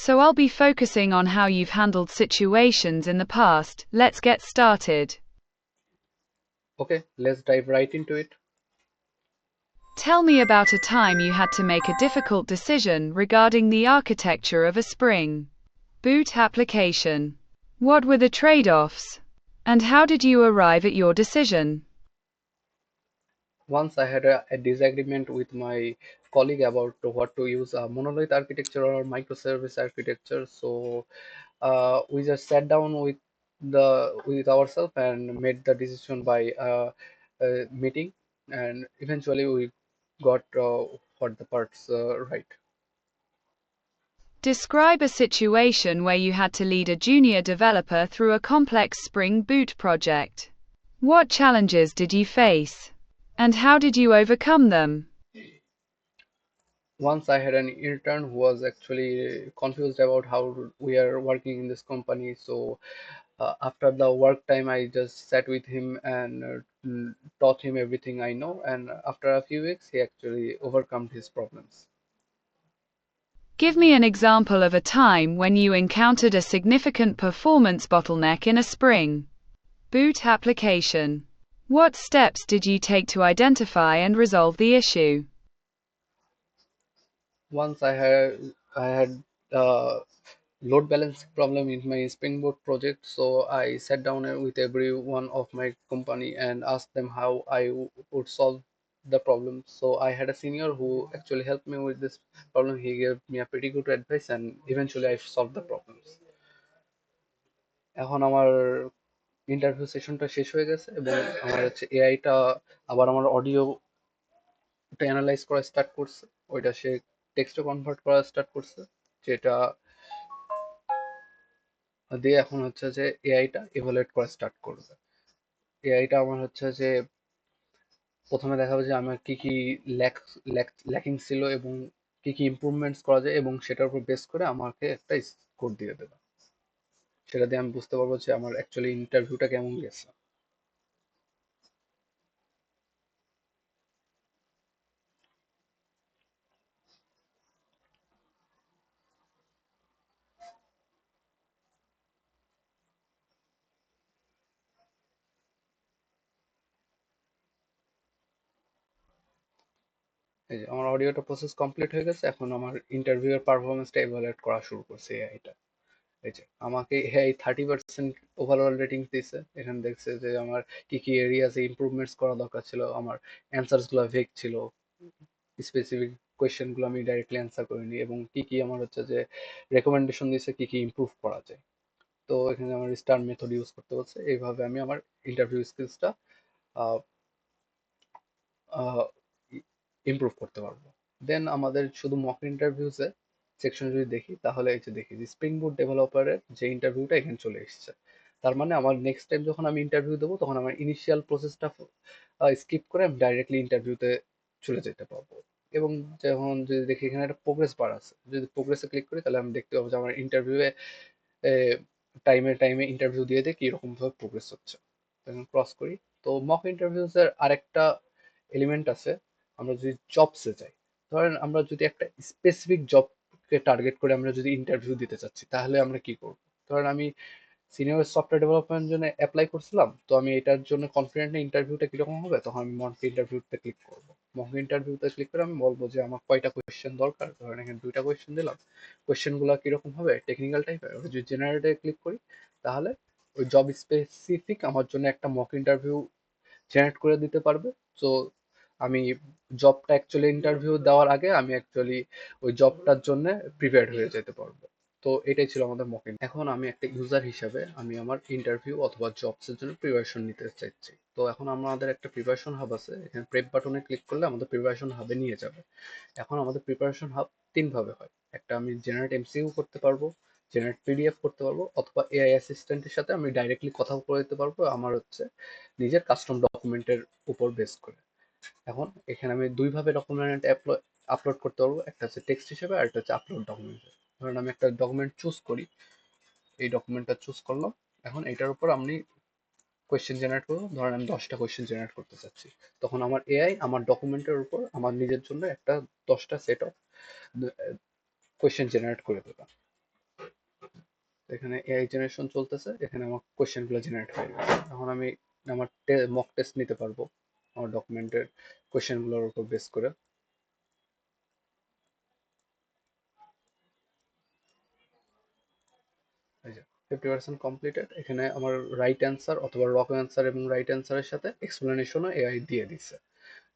So I'll be focusing on how you've handled situations in the past. Let's get started. Okay, let's dive right into it. Tell me about a time you had to make a difficult decision regarding the architecture of a Spring Boot application. What were the trade-offs? And how did you arrive at your decision? Once I had a disagreement with my colleague about what to use, a monolith architecture or microservice architecture. So we just sat down with ourselves and made the decision by a meeting, and eventually we got what the parts right. Describe a situation where you had to lead a junior developer through a complex Spring Boot project. What challenges did you face? And how did you overcome them? Once I had an intern who was actually confused about how we are working in this company. So after the work time, I just sat with him and taught him everything I know. And after a few weeks, he actually overcome his problems. Give me an example of a time when you encountered a significant performance bottleneck in a Spring Boot application. What steps did you take to identify and resolve the issue? Once I had uh, load balancing problem in my Spring Boot project, so I sat down with every one of my company and asked them how would solve the problem. So I had a senior who actually helped me with this problem. He gave me a pretty good advice, and eventually I solved the problems. এখন আমার interview সেশনটা শেষ হয়ে গেছে এবং আমার হচ্ছে এআইটা আবার আমার অডিওটা অ্যানালাইজ করা স্টার্ট করছে। ওইটা সে টেক্সটে কনভার্ট করা স্টার্ট করছে, যেটা দিয়ে এখন হচ্ছে যে এআইটা ইভালুয়েট করা স্টার্ট করবে। এআইটা আমার হচ্ছে যে প্রথমে দেখাবে যে আমার কি কি ল্যাকিং ছিল এবং কি কি ইমপ্রুভমেন্টস করা যায়, এবং সেটার উপর বেস করে আমাকে একটা স্কোর দিয়ে দেবে। সেটা দিয়ে আমি বুঝতে পারবো যে আমার অ্যাকচুয়ালি ইন্টারভিউটা কেমন গেছে। এই যে আমার অডিওটা প্রসেস কমপ্লিট হয়ে গেছে, এখন আমার ইন্টারভিউ এর পারফরমেন্সটা ইভালুয়েট করা শুরু করছে এআইটা। এই যে আমাকে এআই 30% ওভারঅল রেটিং দিছে। এখানে দেখছে যে আমার কি কি এরিয়াতে ইমপ্রুভমেন্টস করা দরকার ছিল, আমার অ্যান্সার্স গুলো ভেগ ছিল, স্পেসিফিক কোয়েশ্চেন গুলো আমি ডাইরেক্টলি অ্যান্সার করিনি, এবং কি কি আমার হচ্ছে যে রেকমেন্ডেশন দিছে কি কি ইমপ্রুভ করা যায়। তো এখানে আমার স্টার মেথড ইউজ করতে হচ্ছে। এইভাবে আমি আমার ইন্টারভিউ স্কিলসটা ইমপ্রুভ করতে পারবো। দেন আমাদের শুধু মক ইন্টারভিউসে সেকশন যদি দেখি, তাহলে এই যে দেখি যে স্প্রিং বুট ডেভেলপারের যে ইন্টারভিউটা এখানে চলে এসেছে। তার মানে আমার নেক্সট টাইম যখন আমি ইন্টারভিউ দেবো তখন আমার ইনিশিয়াল প্রসেসটা স্কিপ করে আমি ডাইরেক্টলি ইন্টারভিউতে চলে যেতে পারবো। এবং যখন যদি দেখি এখানে একটা প্রোগ্রেস বার আছে, যদি প্রোগ্রেসে ক্লিক করি তাহলে আমি দেখতে পাবো যে আমার ইন্টারভিউয়ে টাইমে টাইমে ইন্টারভিউ দিয়ে দিয়ে কিরকম ভাবে প্রোগ্রেস হচ্ছে। তখন ক্রস করি। তো মক ইন্টারভিউস এর আরেকটা এলিমেন্ট আছে, আমরা যদি জবসে যাই, ধরেন আমরা যদি একটা স্পেসিফিক জবকে টার্গেট করে আমরা যদি ইন্টারভিউ দিতে চাচ্ছি তাহলে আমরা কি করব? ধরেন আমি সিনিয়র সফটওয়্যার ডেভেলপমেন্ট জন্য অ্যাপ্লাই করছিলাম, তো আমি এটার জন্য কনফিডেন্ট না ইন্টারভিউটা কিরকম হবে, তখন আমি মক ইন্টারভিউতে ক্লিক করবো। মক ইন্টারভিউতে ক্লিক করে আমি বলবো যে আমার কয়টা কোয়েশ্চেন দরকার, ধরেন এখানে 2টা কোয়েশ্চেন দিলাম, কোয়েশ্চেন গুলো কিরকম হবে, টেকনিক্যাল টাইপের। যদি জেনারেটে ক্লিক করি তাহলে ওই জব স্পেসিফিক আমার জন্য একটা মক ইন্টারভিউ জেনারেট করে দিতে পারবে। তো আমি জবটা অ্যাকচুয়ালি ইন্টারভিউ দেওয়ার আগে আমি অ্যাকচুয়ালি ওই জবটার জন্য প্রিপেয়ার্ড হয়ে যেতে পারবো। তো এটাই ছিল আমাদের মক। এখন আমি একটা ইউজার হিসাবে আমি আমার ইন্টারভিউ অথবা জবসের জন্য প্রিপারেশন নিতে চাইছি। তো এখন আমাদের একটা প্রিপারেশন হাব আছে, এখানে প্রেপ বাটনে ক্লিক করলে আমাদের প্রিপারেশন হাবে নিয়ে যাবে। এখন আমাদের প্রিপারেশন হাব 3 ভাবে হয়। একটা আমি জেনারেট এমসিকিউ করতে পারবো, জেনারেট পিডিএফ করতে পারবো, অথবা এআই অ্যাসিস্ট্যান্টের সাথে আমি ডাইরেক্টলি কথা বলে দিতে পারবো আমার নিজের কাস্টম ডকুমেন্টের উপর বেস করে। এখন এখানে আমি 2 ভাবে ডকুমেন্ট আপলোড করতে পারবো, একটা হচ্ছে টেক্সট হিসেবে আর একটা হচ্ছে আপলোড ডকুমেন্ট। ধরেন আমি একটা ডকুমেন্ট চুজ করি, এই ডকুমেন্টটা চুজ করলাম। এখন এটার উপর আমি কোয়েশ্চেন জেনারেট করবো, ধরেন আমি 10টা কোয়েশ্চেন জেনারেট করতে চাচ্ছি। তখন আমার এআই আমার ডকুমেন্টের উপর আমার নিজের জন্য একটা 10টা সেট অফ কোয়েশ্চেন জেনারেট করে দেবে। এখানে এআই জেনারেশন চলতেছে, এখানে আমার কোয়েশ্চেন গুলো জেনারেট হয়ে গেছে। এখন আমি আমার মক টেস্ট নিতে পারবো আমার ডকুমেন্টের কোয়েশ্চেন গুলোর উপর বেস করে। এই যে 50% কমপ্লিটেড। এখানে আমার রাইট অ্যান্সার অথবা রং অ্যান্সার এবং রাইট অ্যান্সারের সাথে এক্সপ্লেনেশনও এআই দিয়ে দিচ্ছে,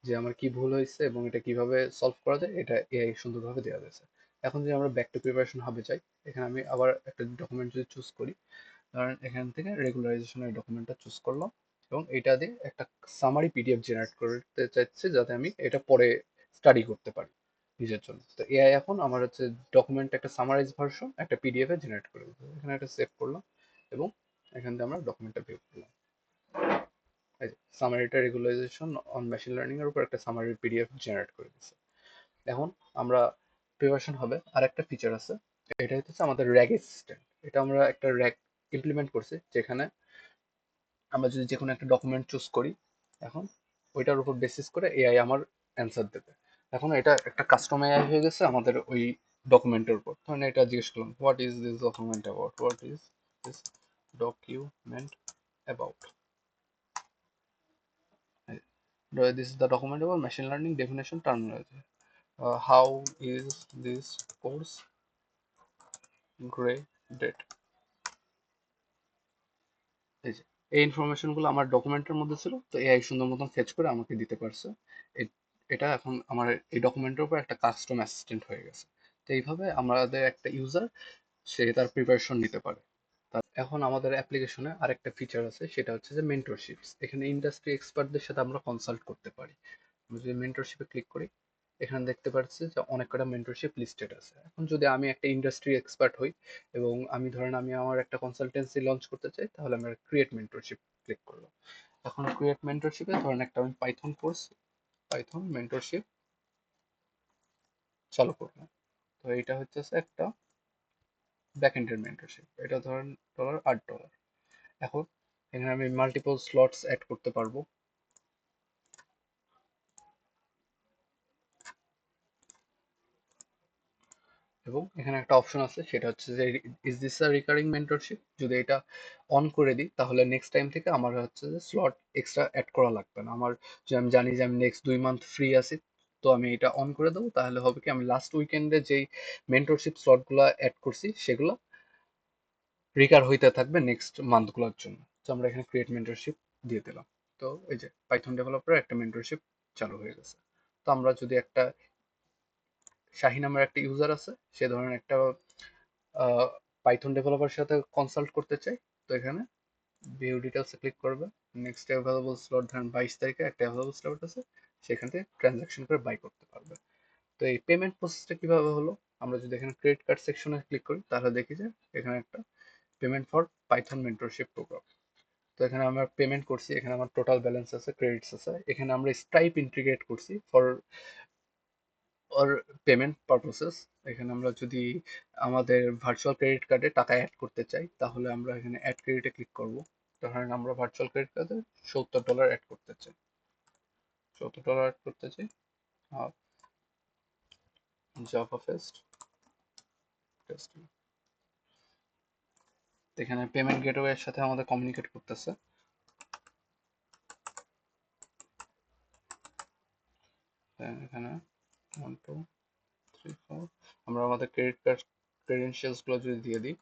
যে আমার কি ভুল হয়েছে এবং এটা কিভাবে সলভ করা যায়, এটা এআই সুন্দরভাবে দেওয়া গেছে। এখন যদি আমরা ব্যাক টু প্রিপারেশন হাবে যাই, এখানে আমি আবার একটা ডকুমেন্ট যদি চুজ করি, ধরেন এখান থেকে রেগুলারাইজেশনের ডকুমেন্টটা চুজ করলাম এবং এটা দিয়ে একটা সামারি পিডিএফ জেনারেট করতে চাইছে যাতে আমি এটা পরে স্টাডি করতে পারি নিজের জন্য। তো এআই এখন আমার ডকুমেন্ট একটা সামারাইজ ভার্সন একটা পিডিএফ এ জেনারেট করে দিতে। এখানে একটা সেভ করলাম এবং এখান থেকে আমরা ডকুমেন্টটা ভিউ করলাম। এই যে সামারিটা রেগুলারাইজেশন অন মেশিন লার্নিং এর উপর একটা সামারি পিডিএফ জেনারেট করে দিচ্ছে। এখন আমরা প্রিপারেশন হবে আর একটা ফিচার আছে, এটা হচ্ছে আমাদের র্যাগ অ্যাসিস্ট্যান্ট। এটা আমরা একটা র্যাগ ইমপ্লিমেন্ট করছি, যেখানে আমরা যদি যে কোনো একটা ডকুমেন্ট চুজ করি, এখন ওইটার উপর বেসিস করে এআই আমার অ্যান্সার দেবে। এখন এটা একটা কাস্টম এআই হয়ে গেছে আমাদের ওই ডকুমেন্টের উপর। ধরেন এটা জিজ্ঞেস করলাম, what is this document about, what is this document about, this is the document about machine learning definition terminology, how is this course graded. এই যে এই ইনফরমেশন গুলো আমার ডকুমেন্টের মধ্যে ছিল, তো এআই সুন্দর মতন ফেচ করে আমাকে দিতে পারছে। এটা এখন আমার এই ডকুমেন্টের উপর একটা কাস্টম অ্যাসিস্ট্যান্ট হয়ে গেছে। তো এইভাবে আমাদের একটা ইউজার সে তার প্রিপারেশন নিতে পারে। এখন আমাদের অ্যাপ্লিকেশনে আরেকটা ফিচার আছে, সেটা হচ্ছে যে মেন্টরশিপস। এখানে ইন্ডাস্ট্রি এক্সপার্টদের সাথে আমরা কনসাল্ট করতে পারি। আমরা যদি মেন্টরশিপে ক্লিক করি, এখানে দেখতে পাচ্ছি যে অনেক কটা মেন্টরশিপ লিস্টেড আছে। এখন যদি আমি একটা ইন্ডাস্ট্রি এক্সপার্ট হই এবং আমি ধরেন আমি আমার একটা কনসালটেন্সি লঞ্চ করতে চাই, তাহলে আমরা ক্রিয়েট মেন্টরশিপ ক্লিক করলাম। এখন ক্রিয়েট মেন্টরশিপে ধরেন একটা আমি পাইথন কোর্স, পাইথন মেন্টরশিপ চালু করলাম। তো এটা হচ্ছে একটা ব্যাকএন্ডের মেন্টরশিপ, এটা ধরেন $8। এখন এখানে আমি মাল্টিপল স্লটস অ্যাড করতে পারবো এবং এখানে একটা অপশন আছে, সেটা হচ্ছে যে is this a recurring mentorship. যদি এটা অন করে দিই তাহলে নেক্সট টাইম থেকে আমার হচ্ছে যে স্লট এক্সট্রা অ্যাড করা লাগবে না আমার। যে আমি জানি যে আমি নেক্সট 2 মান্থ ফ্রি আছি, তো আমি এটা অন করে দেবো। তাহলে হবে কি, আমি লাস্ট উইকেন্ডে যেই মেন্টরশিপ স্লটগুলো অ্যাড করছি সেগুলো রিকার হইতে থাকবে নেক্সট মান্থগুলোর জন্য। তো আমরা এখানে ক্রিয়েট মেন্টরশিপ দিয়ে দিলাম। তো এই যে পাইথন ডেভেলপার একটা মেন্টরশিপ চালু হয়ে গেছে। তো আমরা যদি একটা শাহি নামের একটা ইউজার আছে, সে ধরেন একটা পাইথন ডেভেলপার সাথে কনসাল্ট করতে চাই, তো এখানে ভিউ ডিটেলসে ক্লিক করবে। নেক্সট অ্যাভেলেবল স্লট ধরেন 22 তারিখে একটা অ্যাভেলেবল স্লট আছে, সেখান থেকে ট্রানজাকশন করে বাই করতে পারবে। তো এই পেমেন্ট প্রসেসটা কিভাবে হলো, আমরা যদি এখানে ক্রেডিট কার্ড সেকশনে ক্লিক করি তাহলে দেখি যে এখানে একটা payment for Python mentorship programme. তো এখানে আমরা পেমেন্ট করছি, এখানে আমার টোটাল ব্যালেন্স আছে, ক্রেডিটস আছে। এখানে আমরা স্ট্রাইপ ইন্টিগ্রেট করছি ফর অর পেমেন্ট পারপোসেস। এখানে আমরা যদি আমাদের ভার্চুয়াল ক্রেডিট কার্ডে টাকা অ্যাড করতে চাই তাহলে আমরা এখানে অ্যাড ক্রেডিটে ক্লিক করব। ধরেন আমরা ভার্চুয়াল ক্রেডিট কার্ডে $70 অ্যাড করতে চাই, $70 অ্যাড করতে চাই। জাভা ফেস্ট টেস্টিং, এখানে পেমেন্ট গেটওয়ে এর সাথে আমাদের কমিউনিকেট করতেছে। এখানে 1 2 3 4 আমরা আমাদের ক্রেডিট কার্ড ক্রেডেনশিয়ালস গুলো যদি দিয়ে দিই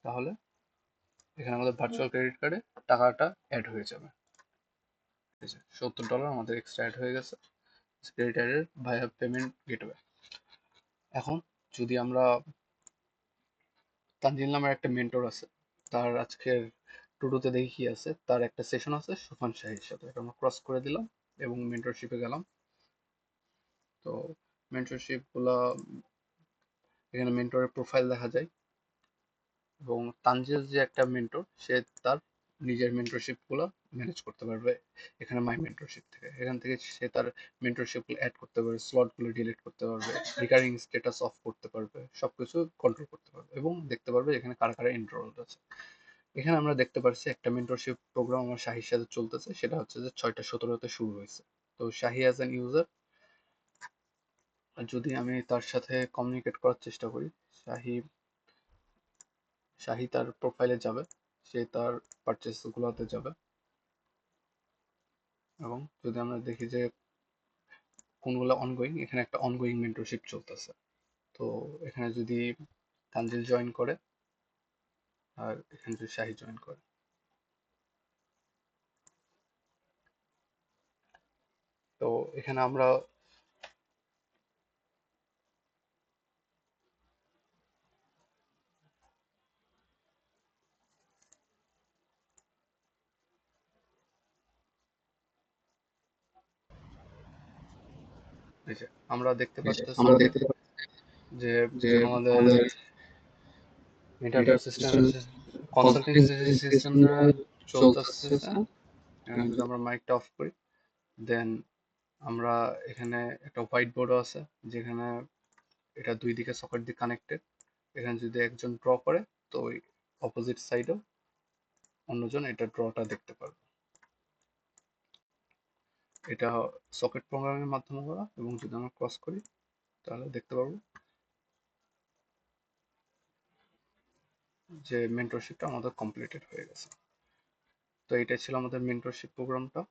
তাহলে এখানে আমাদের ভার্চুয়াল ক্রেডিট কার্ডে টাকাটা অ্যাড হয়ে যাবে। ঠিক আছে, $70 আমাদের এক্সট্রা অ্যাড হয়ে গেছে ক্রেডিট কার্ডের ভায়া পেমেন্ট গেটওয়ে। এখন যদি আমরা, তানজিল নামের একটা মেন্টর আছে, তার আজকের টুডুতে দেখি কি আছে, তার একটা সেশন আছে সুফান শাহির সাথে, এটা আমরা ক্রস করে দিলাম এবং মেন্টরশিপে গেলাম। তো মেন্টরশিপ গুলা এখানে মেন্টরের প্রোফাইল দেখা যায় এবং তানজিল যে একটা মেন্টর, সে তার নিজের মেন্টরশিপ গুলা ম্যানেজ করতে পারবে এখানে মাই মেন্টরশিপ থেকে। এখান থেকে সে তার মেন্টরশিপ গুলো অ্যাড করতে পারবে, স্লট গুলো ডিলিট করতে পারবে, রিকারিং স্ট্যাটাস অফ করতে পারবে, সবকিছু কন্ট্রোল করতে পারবে এবং দেখতে পারবে এখানে কারা কারা এনরোলড আছে। এখানে আমরা দেখতে পাচ্ছি একটা মেন্টরশিপ প্রোগ্রাম আমার শাহির সাথে চলতেছে, সেটা হচ্ছে যে 6টা 17-তে শুরু হয়েছে। তো শাহি অ্যাজ অ্যান ইউজার, যদি আমি তার সাথে কমিউনিকেট করার চেষ্টা করি, শাহি শাহি তার প্রোফাইলে যাবে, সে তার পারচেস গুলোতে যাবে এবং যদি আমরা দেখি যে কোনগুলো অনগোয়িং, এখানে একটা অনগোয়িং মেন্টরশিপ চলতেছে। তো এখানে যদি তানজিল জয়েন করে আর এখানে যদি শাহি জয়েন করে, তো এখানে আমরা এই যে আমরা দেখতে পাচ্তেছি যে আমাদের মেটাডাটা সিস্টেম কনসাল্টিং সিস্টেমটা চলতেছে। এখানে যদি আমরা মাইকটা অফ করি, দেন আমরা এখানে একটা হোয়াইট বোর্ডও আছে যেখানে এটা দুই দিকে সকেট দিয়ে কানেক্টেড। এখানে যদি একজন ড্র করে তো ওই অপোজিট সাইডেও অন্যজন এটা ড্রটা দেখতে পারবে। এটা সকেট প্রোগ্রামের মাধ্যমে করা এবং যদি আমরা ক্রস করি তাহলে দেখতে পারবো যে মেন্টরশিপটা আমাদের কমপ্লিটেড হয়ে গেছে। তো এটা ছিল আমাদের মেন্টরশিপ প্রোগ্রামটা।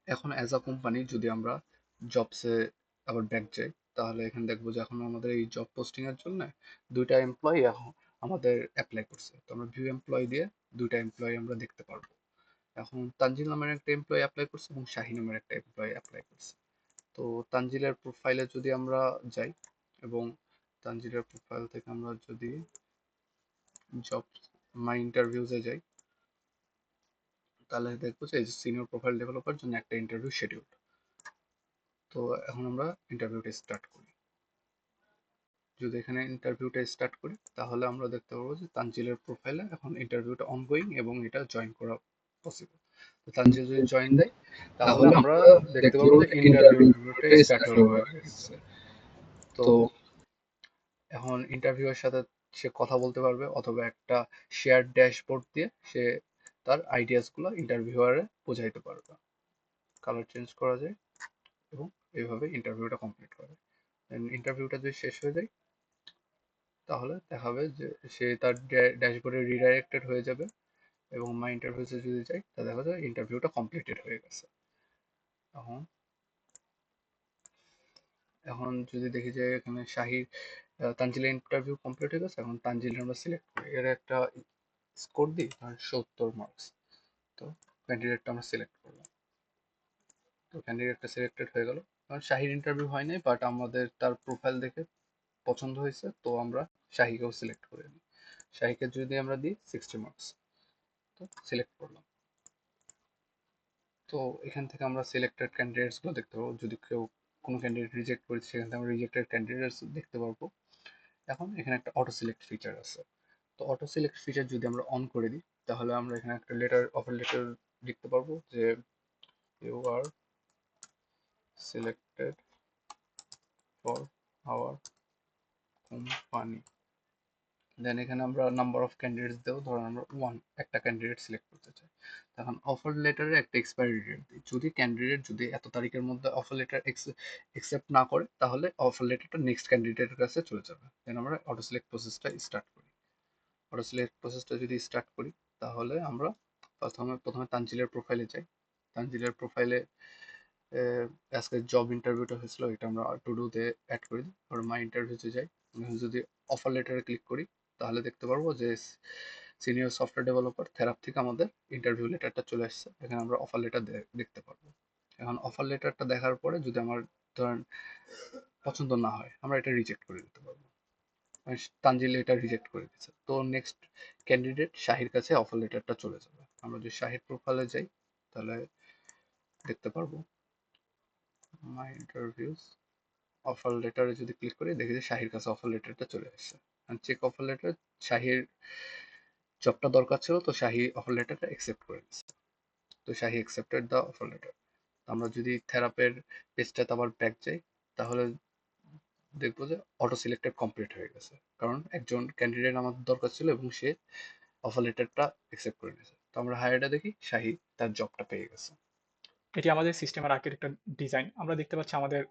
এখন অ্যাজ আ কোম্পানি যদি আমরা জবসে আবার ব্যাক যাই তাহলে এখানে দেখবো যে এখন আমাদের এই জব পোস্টিং এর জন্য 2টা এমপ্লয়ি এখন আমাদের অ্যাপ্লাই করছে। তো আমরা ভিউ এমপ্লয়ি দিয়ে 2টা এমপ্লয়ি আমরা দেখতে পারবো। এখন তানজিল নামের একটা এমপ্লয়ি অ্যাপ্লাই করছে এবং শাহিন নামের একটা এমপ্লয়ি অ্যাপ্লাই করছে। তো তানজিলের প্রোফাইলে যদি আমরা যাই এবং তানজিলের প্রোফাইল থেকে আমরা যদি জব মাই ইন্টারভিউজে যাই তাহলে দেখবো যে সিনিয়র প্রোফাইল ডেভেলপার জন্য একটা ইন্টারভিউ শিডিউল। তো এখন আমরা ইন্টারভিউটা স্টার্ট করি। যদি এখানে ইন্টারভিউটা স্টার্ট করি তাহলে আমরা দেখতে পাবো যে তানজিলের প্রোফাইলে এখন ইন্টারভিউটা অনগোয়িং এবং এটা জয়েন করা পসিবল। তো তানজিল যদি জয়েন দেয় তাহলে আমরা দেখতে পাবো যে ইন্টারভিউটা স্টার্ট হয়ে গেছে। তো এখন ইন্টারভিউয়ের সাথে সে কথা বলতে পারবে অথবা একটা শেয়ার ড্যাশবোর্ড দিয়ে সে তার আইডিয়াস গুলো ইন্টারভিউয়ারে বোঝাইতে পারবে। কালার চেঞ্জ করা যায় এবং এইভাবে ইন্টারভিউটা কমপ্লিট করে। ইন্টারভিউটা যদি শেষ হয়ে যায় তাহলে দেখাবে যে সে তার ড্যাশবোর্ডে রিডাইরেক্টেড হয়ে যাবে এবং মাই ইন্টারভিউতে যদি যাই তা দেখা যায় ইন্টারভিউটা কমপ্লিটেড হয়ে গেছে। এখন এখন যদি দেখি যে এখানে শাহির তানজিলের ইন্টারভিউ কমপ্লিট হয়ে গেছে, এখন তানজিলের আমরা সিলেক্ট করি, এর একটা স্কোর দিই ধর 70 মার্কস। তো ক্যান্ডিডেটটা আমরা সিলেক্ট করলাম, তো ক্যান্ডিডেটটা সিলেক্টেড হয়ে গেল। কারণ শাহির ইন্টারভিউ হয় নাই বাট আমাদের তার প্রোফাইল দেখে পছন্দ হয়েছে, তো আমরা শাহিকেও সিলেক্ট করে নিই। শাহিকে যদি আমরা দিই 60 মার্কস, তো সিলেক্ট করলাম। তো এখান থেকে আমরা সিলেক্টেড ক্যান্ডিডেটস গুলো দেখতে পাবো। যদি কেউ কোনো ক্যান্ডিডেট রিজেক্ট করেছে সেখান থেকে আমরা রিজেক্টেড ক্যান্ডিডেটস দেখতে পারবো। এখন এখানে একটা অটো সিলেক্ট ফিচার আছে। তো অটো সিলেক্ট ফিচার যদি আমরা অন করে দিই তাহলে আমরা এখানে একটা অফার লেটার লিখতে পারবো যে you are selected for our company. Then এখানে আমরা নাম্বার অফ ক্যান্ডিডেটস দেবো, ধরুন আমরা একটা ক্যান্ডিডেট সিলেক্ট করতে চাই। তখন অফার লেটারে একটা এক্সপায়ারি ডেট দিই, যদি ক্যান্ডিডেট যদি এত তারিখের মধ্যে অফার লেটার অ্যাকসেপ্ট না করে তাহলে অফার লেটারটা নেক্সট ক্যান্ডিডেটের কাছে চলে যাবে। দেন আমরা অটো সিলেক্ট প্রসেসটা স্টার্ট করি। অটো সিলেক্ট প্রসেসটা যদি স্টার্ট করি তাহলে আমরা প্রথমে তানজিলের প্রোফাইলে যাই। তানজিলের প্রোফাইলে আজকে জব ইন্টারভিউটা হয়েছিল এটা আমরা টু ডুতে অ্যাড করে দিই। আর মাই ইন্টারভিউতে যাই, যদি অফার লেটারে ক্লিক করি তাহলে দেখতে পারবো যে সিনিয়র সফটওয়্যার ডেভেলপার থেরাপ থেকে আমাদের ইন্টারভিউ লেটারটা চলে আসছে। এখানে আমরা অফার লেটার দেখতে পারবো। এখন অফার লেটারটা দেখার পরে যদি আমার ধরেন পছন্দ না হয় আমরা এটা রিজেক্ট করে দিতে পারবো। তানজিল এটা রিজেক্ট করে দিচ্ছে, তো নেক্সট ক্যান্ডিডেট শাহির কাছে অফার লেটারটা চলে যাবে। আমরা যদি শাহির প্রোফাইলে যাই তাহলে দেখতে পারবো মাই ইন্টারভিউস, অফার লেটারে যদি ক্লিক করি দেখি যে শাহির কাছে অফার লেটারটা চলে আসছে। চেক অফার লেটার, শাহির জবটা দরকার ছিল তো শাহি অফার লেটারটা অ্যাকসেপ্ট করে দিচ্ছে, তো শাহি অ্যাকসেপ্টেড দ্য অফার লেটার। আমরা যদি থেরাপের পেজটাতে আবার ব্যাক যাই তাহলে দেখবো যে অটো সিলেক্টেড কমপ্লিট হয়ে গেছে, কারণ একজন ক্যান্ডিডেট আমাদের দরকার ছিল এবং সে অফার লেটারটা অ্যাকসেপ্ট করে নিয়েছে। তো আমরা হায়ারটা দেখি শাহি তার জবটা পেয়ে গেছে। এটি আমাদের সিস্টেমের আর্কিটেকচার ডিজাইন। আমরা দেখতে পাচ্ছি আমাদের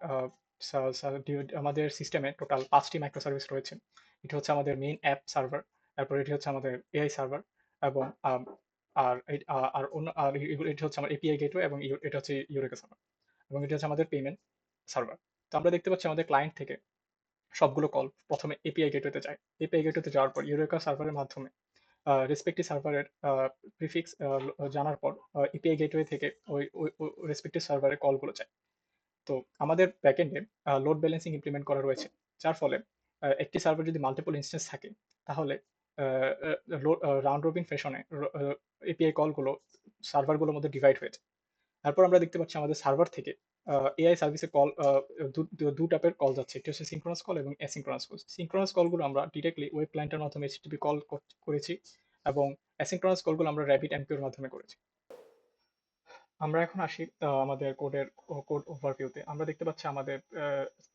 আমাদের সিস্টেমে টোটাল 5টি মাইক্রো সার্ভিস রয়েছে। এটি হচ্ছে আমাদের মেইন অ্যাপ সার্ভার, তারপর এটি হচ্ছে আমাদের এআই সার্ভার, এবং এটি হচ্ছে আমার এপিআই গেটওয়ে, এবং এটা হচ্ছে ইউরেকা সার্ভার, এবং এটি হচ্ছে আমাদের পেমেন্ট সার্ভার। তো আমরা দেখতে পাচ্ছি আমাদের ক্লায়েন্ট থেকে সবগুলো কল প্রথমে এপিআই গেটওয়েতে যায়। এপিআই গেটওয়েতে যাওয়ার পর ইউরেকা সার্ভারের মাধ্যমে রেসপেক্টিভ সার্ভারের প্রিফিক্স জানার পর এপিআই গেটওয়ে থেকে ওই রেসপেক্টিভ সার্ভারে কলগুলো যায়। তো আমাদের ব্যাকএন্ডে লোড ব্যালেন্সিং ইমপ্লিমেন্ট করা রয়েছে, যার ফলে একটি সার্ভার যদি মাল্টিপল ইনস্টেন্স থাকে তাহলে রাউন্ড রবিন ফ্যাশনে এপিআই কলগুলো সার্ভারগুলোর মধ্যে ডিভাইড হয়েছে। তারপর আমরা দেখতে পাচ্ছি আমাদের সার্ভার থেকে এআই সার্ভিসে কল, দু টাইপের কল যাচ্ছে, একটি হচ্ছে সিনক্রোনাস কল এবং অ্যাসিনক্রোনাস কল। সিনক্রোনাস কলগুলো আমরা ডিরেক্টলি ওয়েব ক্লায়েন্টের মাধ্যমে এইচটিটিপি কল করেছি, এবং অ্যাসিনক্রোনাস কলগুলো আমরা র্যাপিড এমকিউর মাধ্যমে করেছি। আমরা এখন আসি আমাদের কোড ওভারভিউতে। আমরা দেখতে পাচ্ছি আমাদের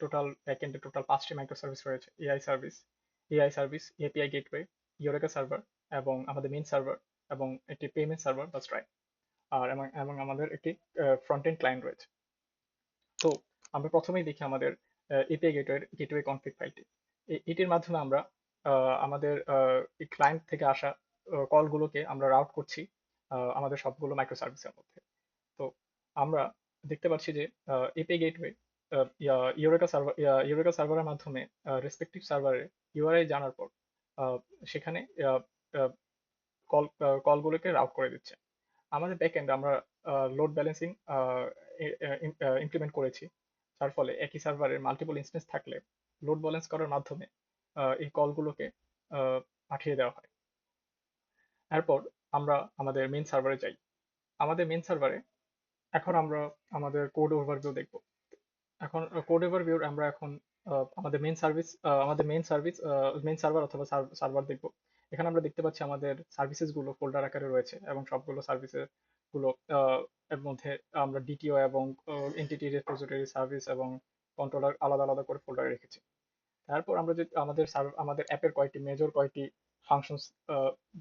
টোটাল ব্যাকএন্ডে টোটাল 5টি মাইক্রো সার্ভিস রয়েছে। AI service, API gateway, eureka server, এবং আমাদের মেইন সার্ভার, এবং একটি পেমেন্ট সার্ভার বা স্ট্রাইপ, এবং আমাদের একটি ফ্রন্ট এন্ড ক্লায়েন্ট রয়েছে। তো আমরা প্রথমেই দেখি আমাদের এপিআই গেটওয়ে কনফিগ ফাইলটি। এটির মাধ্যমে আমরা আমাদের ক্লায়েন্ট থেকে আসা কলগুলোকে আমরা রাউট করছি আমাদের সবগুলো মাইক্রো সার্ভিসের মধ্যে। তো আমরা দেখতে পাচ্ছি যে এপিআই গেটওয়ে ইউরেকা সার্ভারের মাধ্যমে রেসপেক্টিভ সার্ভারে ইউআরআই জানার পর সেখানে কলগুলোকে রাউট করে দিচ্ছে। আমাদের ব্যাকএন্ড আমরা লোড ব্যালেন্সিং ইমপ্লিমেন্ট করেছি, যার ফলে একই সার্ভারের মাল্টিপল ইনস্টেন্স থাকলে লোড ব্যালেন্স করার মাধ্যমে এই কলগুলোকে পাঠিয়ে দেওয়া হয়। এরপর আমরা আমাদের মেইন সার্ভারে যাই। আমাদের মেইন সার্ভারে এখন আমরা আমাদের কোড ওভারভিউ দেখব। এখন কোড ওভারভিউ আমরা এখন মেইন সার্ভার অথবা সার্ভার দেখব। এখানে আমরা দেখতে পাচ্ছি আমাদের সার্ভিসেস গুলো ফোল্ডার আকারে রয়েছে, এবং সবগুলো সার্ভিসেস গুলো এর মধ্যে আমরা ডিটিও এবং এন্টিটি রেপোজিটরি সার্ভিস এবং কন্ট্রোলার আলাদা আলাদা করে ফোল্ডারে রেখেছি। তারপর আমরা যদি আমাদের অ্যাপের কয়টি ফাংশনস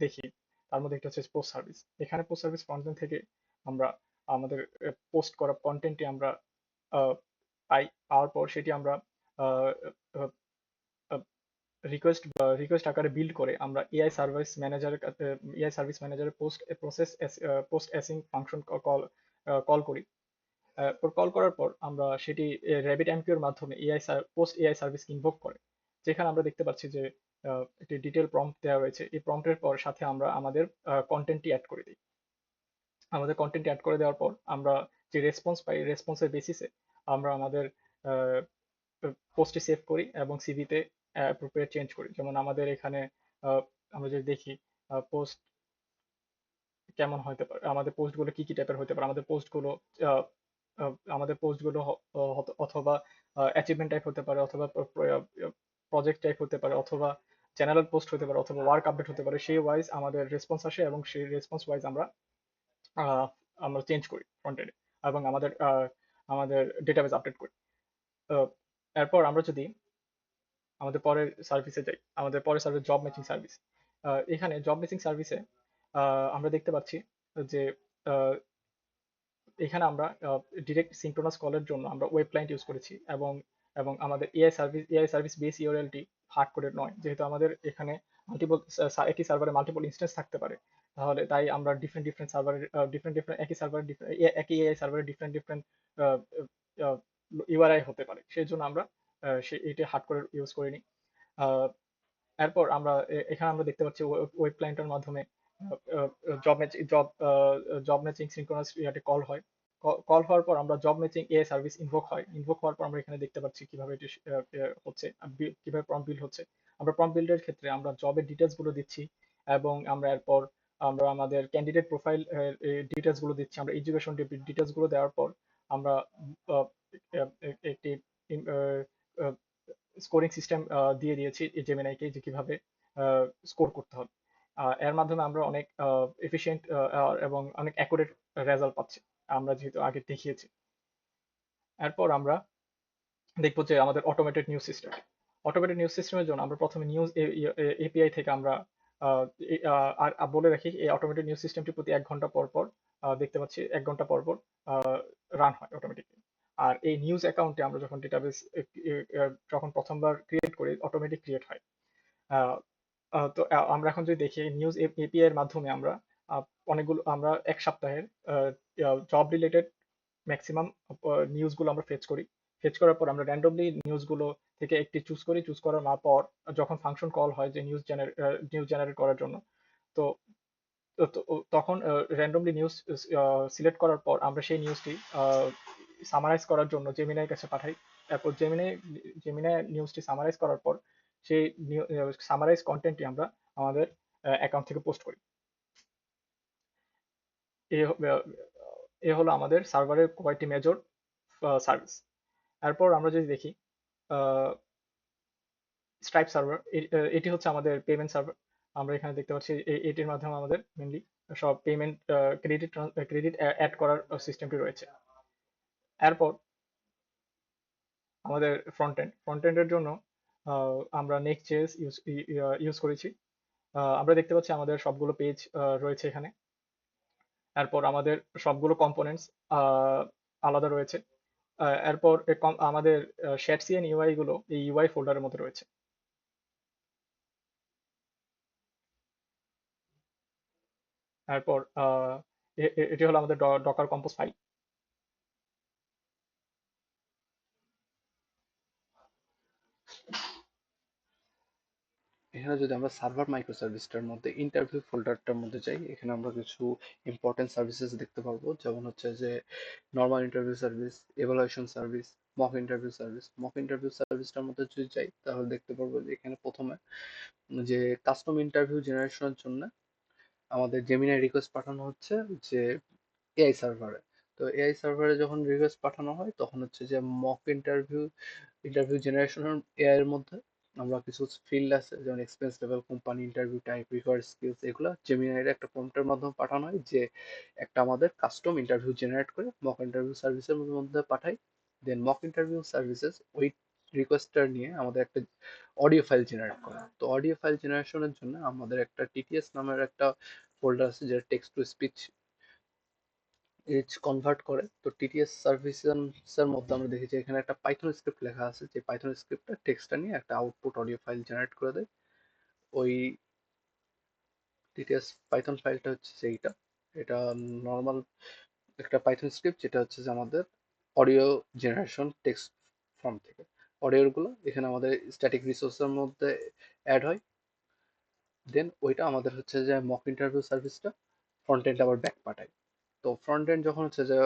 দেখি, তার মধ্যে একটা হচ্ছে পোস্ট সার্ভিস। এখানে পোস্ট সার্ভিস ফ্রন্ট থেকে আমরা আমাদের পোস্ট করা কন্টেন্টটি আমরা আহ, পাওয়ার পর সেটি আমরা রিকোয়েস্ট আকারে বিল্ড করে আমরা এআই সার্ভিস ম্যানেজারের পোস্ট অ্যাসিং ফাংশন কল করি। কল করার পর আমরা সেটি র্যাবিট এমকিউর মাধ্যমে এআই সার্ভিস ইনভোক করে, যেখানে আমরা দেখতে পাচ্ছি যে একটি ডিটেল প্রম্পট দেওয়া রয়েছে। এই প্রম্পটের পর সাথে আমরা আমাদের কন্টেন্টটি অ্যাড করে দিই। আমাদের কন্টেন্ট অ্যাড করে দেওয়ার পর আমরা যে রেসপন্স পাই, রেসপন্সের বেসিসে আমরা আমাদের পোস্টে সেভ করি এবং সিভিতে অ্যাপ্রোপ্রিয়েট চেঞ্জ করি। যেমন আমাদের এখানে আমরা যদি দেখি পোস্ট কেমন হতে পারে, আমাদের পোস্টগুলো কি কি টাইপের হতে পারে। আমাদের পোস্টগুলো অথবা অ্যাচিভমেন্ট টাইপ হতে পারে, অথবা প্রজেক্ট টাইপ হতে পারে, অথবা চ্যানেলের পোস্ট হতে পারে অথবা ওয়ার্ক আপডেট হতে পারে, সেই ওয়াইজ আমাদের রেসপন্স আসে এবং সেই রেসপন্স ওয়াইজ আহ, আমরা চেঞ্জ করি ফ্রন্ট এন্ডে এবং আমাদের ডেটাবেস আপডেট করি। আহ, এরপর আমরা যদি আমাদের পরের সার্ভিসে যাই, আমাদের পরের সার্ভিস জব ম্যাচিং সার্ভিস। এখানে জব ম্যাচিং সার্ভিসে আমরা দেখতে পাচ্ছি যে আহ, এখানে আমরা ডিরেক্ট সিঙ্ক্রোনাস কলের জন্য আমরা ওয়েব ক্লায়েন্ট ইউজ করেছি এবং আমাদের এআই সার্ভিস বেস ইউআরএলটি হার্ড কোডেড নয়, যেহেতু আমাদের এখানে মাল্টিপল একই সার্ভারে মাল্টিপল ইনস্ট্যান্স থাকতে পারে। তাই আমরা ডিফারেন্ট ডিফারেন্ট সার্ভারের ডিফারেন্ট ডিফারেন্ট একই সার্ভারে একই এআই সার্ভারে ডিফারেন্ট ডিফারেন্ট ইউআরআই হতে পারে, সেই জন্য আমরা এটা হার্ড কোডের ইউজ করিনি। আহ, এরপর এখানে আমরা দেখতে পাচ্ছি ওয়েব ক্লায়েন্টের মাধ্যমে job match job job matching synchronous ইয়াতে কল হয়। কল হওয়ার পর আমরা job matching AI service invoke হওয়ার পর আমরা এখানে দেখতে পাচ্ছি কিভাবে এটি হচ্ছে, কিভাবে প্রম্পট বিল্ড হচ্ছে। আমরা প্রম্পট বিল্ডের ক্ষেত্রে আমরা জবের ডিটেলস গুলো দিচ্ছি এবং এরপর আমরা আমাদের ক্যান্ডিডেট প্রোফাইল ডিটেলস গুলো দিচ্ছি। আমরা এডুকেশন ডিটেলস গুলো দেওয়ার পর আমরা আহ, একটি স্কোরিং সিস্টেম দিয়ে দিয়েছি জেমিনাইকে, যে কিভাবে স্কোর করতে হবে। এর মাধ্যমে আমরা অনেক এফিশিয়েন্ট এবং অনেক অ্যাকুরেট রেজাল্ট পাচ্ছি, আমরা যেহেতু আগে দেখিয়েছি। এরপর আমরা দেখবো যে আমাদের অটোমেটেড নিউজ সিস্টেমের জন্য আমরা প্রথমে নিউজ এপিআই থেকে আমরা বলে রাখি এই অটোমেটেড নিউজ সিস্টেমটি প্রতি 1 ঘন্টা পর পর দেখতে পাচ্ছি 1 ঘন্টা পর পর রান হয় অটোমেটিকলি। আর এই নিউজ অ্যাকাউন্টে আমরা যখন ডেটাবেস যখন প্রথমবার ক্রিয়েট করি অটোমেটিক ক্রিয়েট হয়। আহ, তো আমরা এখন যদি দেখি নিউজ এপিআই এর মাধ্যমে আমরা অনেকগুলো আমরা 1 সপ্তাহের জব রিলেটেড ম্যাক্সিমাম নিউজগুলো আমরা ফেচ করার পর আমরা র্যান্ডমলি নিউজগুলো থেকে একটি চুজ করার পর যখন ফাংশন কল হয় যে নিউজ জেনারেট করার জন্য, তো তখন র্যান্ডমলি নিউজ সিলেক্ট করার পর আমরা সেই নিউজটি সামারাইজ করার জন্য জেমিনাইয়ের কাছে পাঠাই। তারপর জেমিনাই নিউজটি সামারাইজ করার পর সেই সামারাইজ কন্টেন্টটি আমরা আমাদের অ্যাকাউন্ট থেকে পোস্ট করি। এ হ- আহ, এ হলো আমাদের সার্ভারের কয়েকটি মেজর সার্ভিস। এরপর আমরা যদি দেখি স্ট্রাইপ সার্ভার, এটি হচ্ছে আমাদের পেমেন্ট সার্ভার। আমরা এখানে দেখতে পাচ্ছি এটির মাধ্যমে আমাদের মেনলি সব পেমেন্ট ক্রেডিট অ্যাড করার সিস্টেমটি রয়েছে। এরপর আমাদের ফ্রন্ট এন্ডের জন্য আমরা নেক্সট জেএস ইউজ করেছি। আমরা দেখতে পাচ্ছি আমাদের সবগুলো পেজ রয়েছে এখানে। এরপর আমাদের সবগুলো কম্পোনেন্টস আলাদা রয়েছে। এরপর আমাদের শেড সিএন ইউআই গুলো এই ইউআই ফোল্ডারের মধ্যে রয়েছে। এরপর এটি হলো আমাদের ডকার কম্পোজ ফাইল। এখানে যদি আমরা সার্ভার মাইক্রো সার্ভিসটার মধ্যে ইন্টারভিউ ফোল্ডারটার মধ্যে যাই, এখানে আমরা কিছু ইম্পর্টেন্ট সার্ভিসেস দেখতে পারবো, যেমন হচ্ছে যে normal interview service, evaluation service, mock interview সার্ভিসটার মধ্যে যদি যাই তাহলে দেখতে পারবো যে এখানে প্রথমে যে কাস্টম ইন্টারভিউ জেনারেশনের জন্য আমাদের জেমিনাই রিকোয়েস্ট পাঠানো হচ্ছে যে এআই সার্ভারে। তো এআই সার্ভারে যখন রিকোয়েস্ট পাঠানো হয় তখন হচ্ছে যে মক ইন্টারভিউ জেনারেশনের এআই এর মধ্যে আমরা কিছু ফিল্ড আছে, যেমন experience level, company, interview type, required skills, এগুলো জেমিনাইয়ের একটা প্রম্পটের মাধ্যমে পাঠানো হয়, যে একটা আমাদের কাস্টম ইন্টারভিউ জেনারেট করে মক ইন্টারভিউ সার্ভিসের মধ্যে পাঠাই। দেন মক ইন্টারভিউ সার্ভিসেস ওই রিকোয়েস্টটা নিয়ে আমাদের একটা অডিও ফাইল জেনারেট করে। তো অডিও ফাইল জেনারেশনের জন্য আমাদের একটা টিটিএস নামের একটা ফোল্ডার আছে, যেটা টেক্সট টু স্পিচ কনভার্ট করে। তো টিটিএস সার্ভিসের মধ্যে আমরা দেখেছি এখানে একটা পাইথন স্ক্রিপ্ট লেখা আছে, যে পাইথন স্ক্রিপ্টটা টেক্সটটা নিয়ে একটা আউটপুট অডিও ফাইল জেনারেট করে দেয়। ওই টিটিএস পাইথন ফাইলটা হচ্ছে সেইটা, এটা নর্মাল একটা পাইথন স্ক্রিপ্ট, যেটা হচ্ছে যে আমাদের অডিও জেনারেশন টেক্সট ফর্ম থেকে অডিওগুলো এখানে আমাদের স্ট্যাটিক রিসোর্সের মধ্যে অ্যাড হয়। দেন ওইটা আমাদের হচ্ছে যে মক ইন্টারভিউ সার্ভিসটা ফ্রন্ট এন্ড আবার ব্যাক পাঠায়। তো ফ্রন্ট এন্ড যখন হচ্ছে যে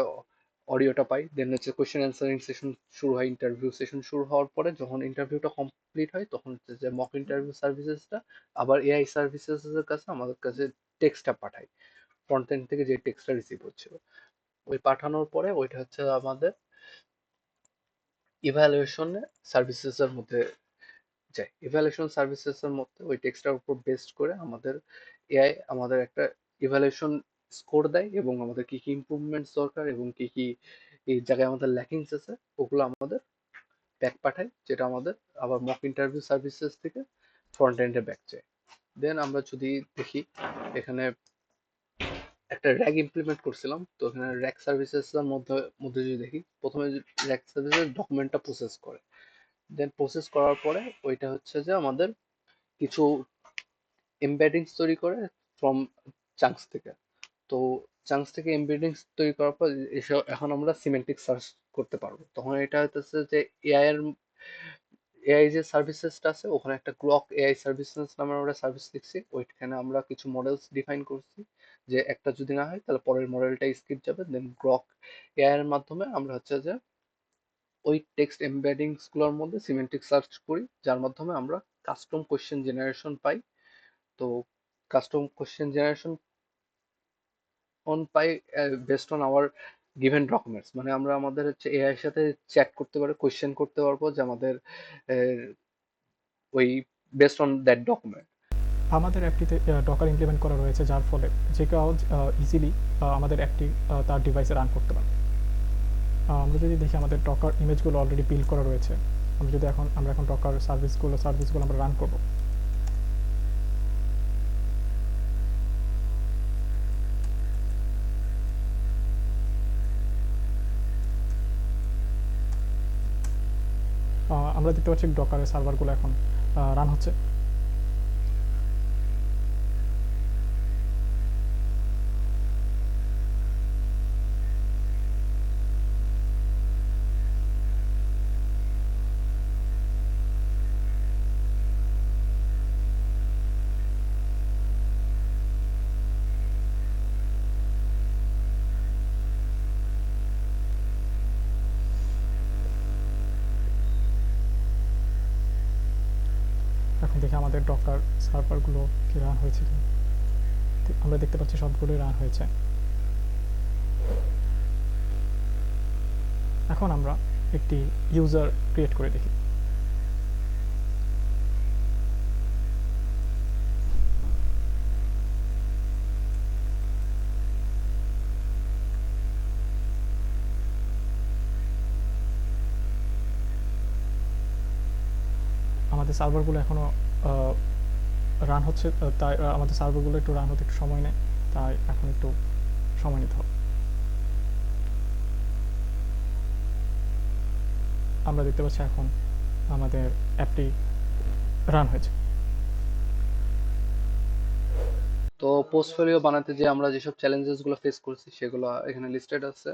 অডিওটা পাই, দেন হচ্ছে কোয়েশ্চেন অ্যান্সারিং সেশন শুরু হয়। ইন্টারভিউ সেশন শুরু হওয়ার পরে যখন ইন্টারভিউটা কমপ্লিট হয় তখন হচ্ছে যে মক ইন্টারভিউ সার্ভিসেসটা আবার এআই সার্ভিসেসের কাছে আমাদের কাছে টেক্সটটা পাঠায়, ফ্রন্ট এন্ড থেকে যে টেক্সটটা রিসিভ হচ্ছিল। ওই পাঠানোর পরে ওইটা হচ্ছে আমাদের ইভ্যালুয়েশন সার্ভিসেসের মধ্যে যায়। ইভ্যালুয়েশন সার্ভিসেস এর মধ্যে ওই টেক্সটটার উপর বেসড করে আমাদের এআই আমাদের একটা ইভ্যালুয়েশন স্কোর দেয় এবং আমাদের কি কি ইমপ্রুভমেন্টস দরকার এবং কি কি এই জায়গায় আমাদের ল্যাকিংস আছে ওগুলো আমাদের ব্যাক পাঠায়, যেটা আমাদের আবার মক ইন্টারভিউ সার্ভিসেস থেকে ফ্রন্ট এন্ডে ব্যাক যায়। দেন আমরা যদি দেখি এখানে একটা র্যাগ ইমপ্লিমেন্ট করছিলাম, তো এখানে র্যাক সার্ভিসেস এর মধ্যে মধ্যে যদি দেখি, প্রথমে র্যাক সার্ভিসেস ডকুমেন্টটা প্রসেস করে, দেন প্রসেস করার পরে ওইটা হচ্ছে যে আমাদের কিছু এমবেডিংস তৈরি করে ফ্রম চাঙ্কস থেকে। তো চাঙ্কস থেকে এমবেডিংস তৈরি করার পর এসব এখন আমরা সিমেন্টিক সার্চ করতে পারবো। তখন এটা হচ্ছে যে এআই এর এআই যে সার্ভিসেসটা আছে ওখানে একটা গ্রক এআই সার্ভিসেস নামে আমরা সার্ভিস লিখছি, ওইখানে আমরা কিছু মডেলস ডিফাইন করছি যে একটা যদি না হয় তাহলে পরের মডেলটা স্কিপ যাবে। দেন গ্রক এআই এর মাধ্যমে আমরা হচ্ছে যে ওই টেক্সট এমবেডিংস গুলোর মধ্যে সিমেন্টিক সার্চ করি, যার মাধ্যমে আমরা কাস্টম কোয়েশ্চেন জেনারেশন পাই। তো কাস্টম কোয়েশ্চেন জেনারেশন পাই based on our given documents, মানে আমরা আমাদের হচ্ছে এআই এর সাথে চ্যাট করতে পারবো, কোয়েশ্চেন করতে পারবো যে আমাদের আহ, ওই বেসড অন দ্যাট ডকুমেন্ট। আমাদের অ্যাপটিতে ডকার ইমপ্লিমেন্ট করা রয়েছে, যার ফলে যে কেউ ইজিলি আমাদের অ্যাপটি তার ডিভাইসে রান করতে পারে। আমরা যদি দেখি আমাদের ডকার ইমেজগুলো অলরেডি বিল্ড করা রয়েছে। আমরা এখন ডকার সার্ভিসগুলো আমরা রান করব। আমরা দেখতে পাচ্ছি ডকারের সার্ভারগুলো এখন রান হচ্ছে। এখন দেখি আমাদের ডকার সার্ভারগুলো কি রান হয়েছে কিনা। আমরা দেখতে পাচ্ছি সবগুলোই রান হয়েছে। এখন আমরা একটি ইউজার ক্রিয়েট করে দেখি। আমাদের সার্ভারগুলো এখনও রান হচ্ছে, তাই আমাদের সার্ভারগুলো একটু রান হতে একটু সময় নেয়, তাই এখন একটু সময় নিতে হবে। আমরা দেখতে পাচ্ছি এখন আমাদের অ্যাপটি রান হয়েছে। তো পোর্টফোলিও বানাতে যে আমরা যেসব চ্যালেঞ্জেস গুলো ফেস করছি সেগুলো এখানে লিস্টেড আছে।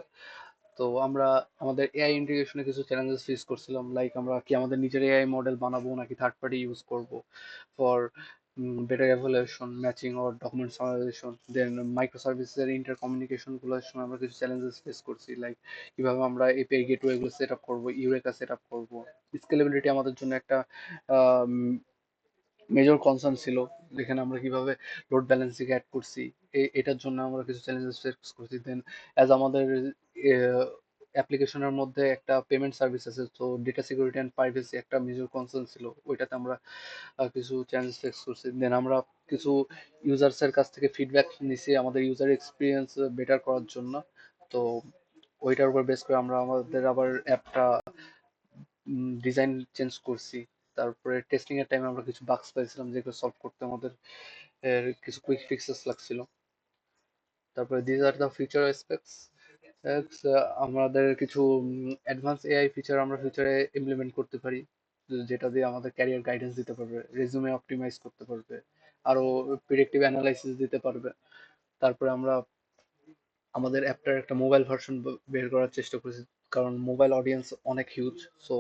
তো আমরা আমাদের এআই ইন্টিগ্রেশনে কিছু চ্যালেঞ্জেস ফেস করছিলাম, লাইক আমরা কি আমাদের নিজের এআই মডেল বানাবো নাকি থার্ড পার্টি ইউজ করব for better evaluation, matching or document summarisation. Then micro সার্ভিসের ইন্টার কমিউনিকেশন গুলোর সময় আমরা কিছু চ্যালেঞ্জেস ফেস করছি, লাইক কিভাবে আমরা এপিআই গেটওয়ে গুলো সেট আপ করবো, ইউরেকা সেট আপ করবো। স্কেলেবিলিটি আমাদের জন্য একটা মেজর কনসার্ন ছিল, যেখানে আমরা কিভাবে লোড ব্যালেন্সিং অ্যাড করছি, এটার জন্য আমরা কিছু চ্যালেঞ্জেস ফেস করছি। দেন অ্যাজ আমাদের অ্যাপ্লিকেশনের মধ্যে একটা পেমেন্ট সার্ভিস আছে, তো ডেটা সিকিউরিটি অ্যান্ড প্রাইভেসি একটা মেজর কনসার্ন ছিল, ওইটাতে আমরা কিছু চ্যালেঞ্জ ফেস করছি। দেন আমরা কিছু ইউজার্সের কাছ থেকে ফিডব্যাক নিছি আমাদের ইউজার এক্সপিরিয়েন্স বেটার করার জন্য। তো ওইটার উপর বেস করে আমরা আমাদের আবার অ্যাপটা ডিজাইন চেঞ্জ করছি। তারপরে টেস্টিং এর টাইমে আমরা কিছু বাগস পাইছিলাম যেগুলো সলভ করতে আমাদের কিছু কুইক ফিক্সেস লাগছিল। তারপরে this are the feature aspects. আমাদের কিছু অ্যাডভান্স এআই ফিচার আমরা ফিউচারে ইমপ্লিমেন্ট করতে পারি, যেটা দিয়ে আমাদের ক্যারিয়ার গাইডেন্স দিতে পারবে, রেজুমে অপটিমাইজ করতে পারবে, আরো প্রিডিক্টিভ অ্যানালাইসিস দিতে পারবে। তারপরে আমরা আমাদের অ্যাপটার একটা মোবাইল ভার্সন বের করার চেষ্টা করেছি, কারণ মোবাইল অডিয়েন্স অনেক হিউজ, সো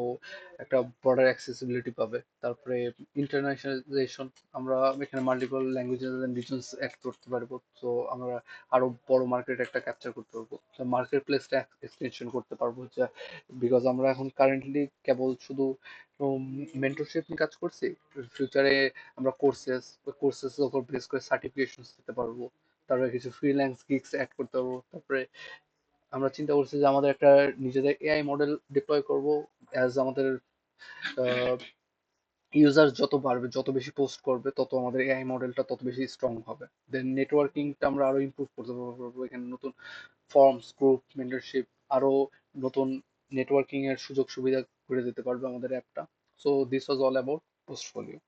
একটা ব্রডার অ্যাক্সেসিবিলিটি পাবে। তারপরে ইন্টারন্যাশনালাইজেশন, আমরা এখানে multiple languages and regions add করতে পারবো, তো আমরা আরো বড় মার্কেট একটা ক্যাপচার করতে পারবো, মার্কেট প্লেসটা এক্সটেনশন করতে পারবো, যা বিকজ আমরা এখন কারেন্টলি কেবল শুধু মেন্টরশিপ নিয়ে কাজ করছি। ফিউচারে আমরা কোর্সেস উপর বেস করে সার্টিফিকেশন দিতে পারবো, তারপরে কিছু ফ্রিল্যান্স গিগস অ্যাড করতে পারবো। তারপরে আমরা চিন্তা করছি যে আমাদের একটা নিজেদের এআই মডেল ডিপ্লয় করব অ্যাজ আমাদের ইউজার যত বাড়বে, যত বেশি পোস্ট করবে, তত আমাদের এআই মডেলটা তত বেশি স্ট্রং হবে। দেন নেটওয়ার্কিংটা আমরা আরো ইমপ্রুভ করতে পারবো। এখানে নতুন ফর্মস, গ্রুপ, মেন্টরশিপ, আরো নতুন নেটওয়ার্কিং এর সুযোগ সুবিধা করে দিতে পারবে আমাদের অ্যাপটা। So this was all about পোস্টফোলিও।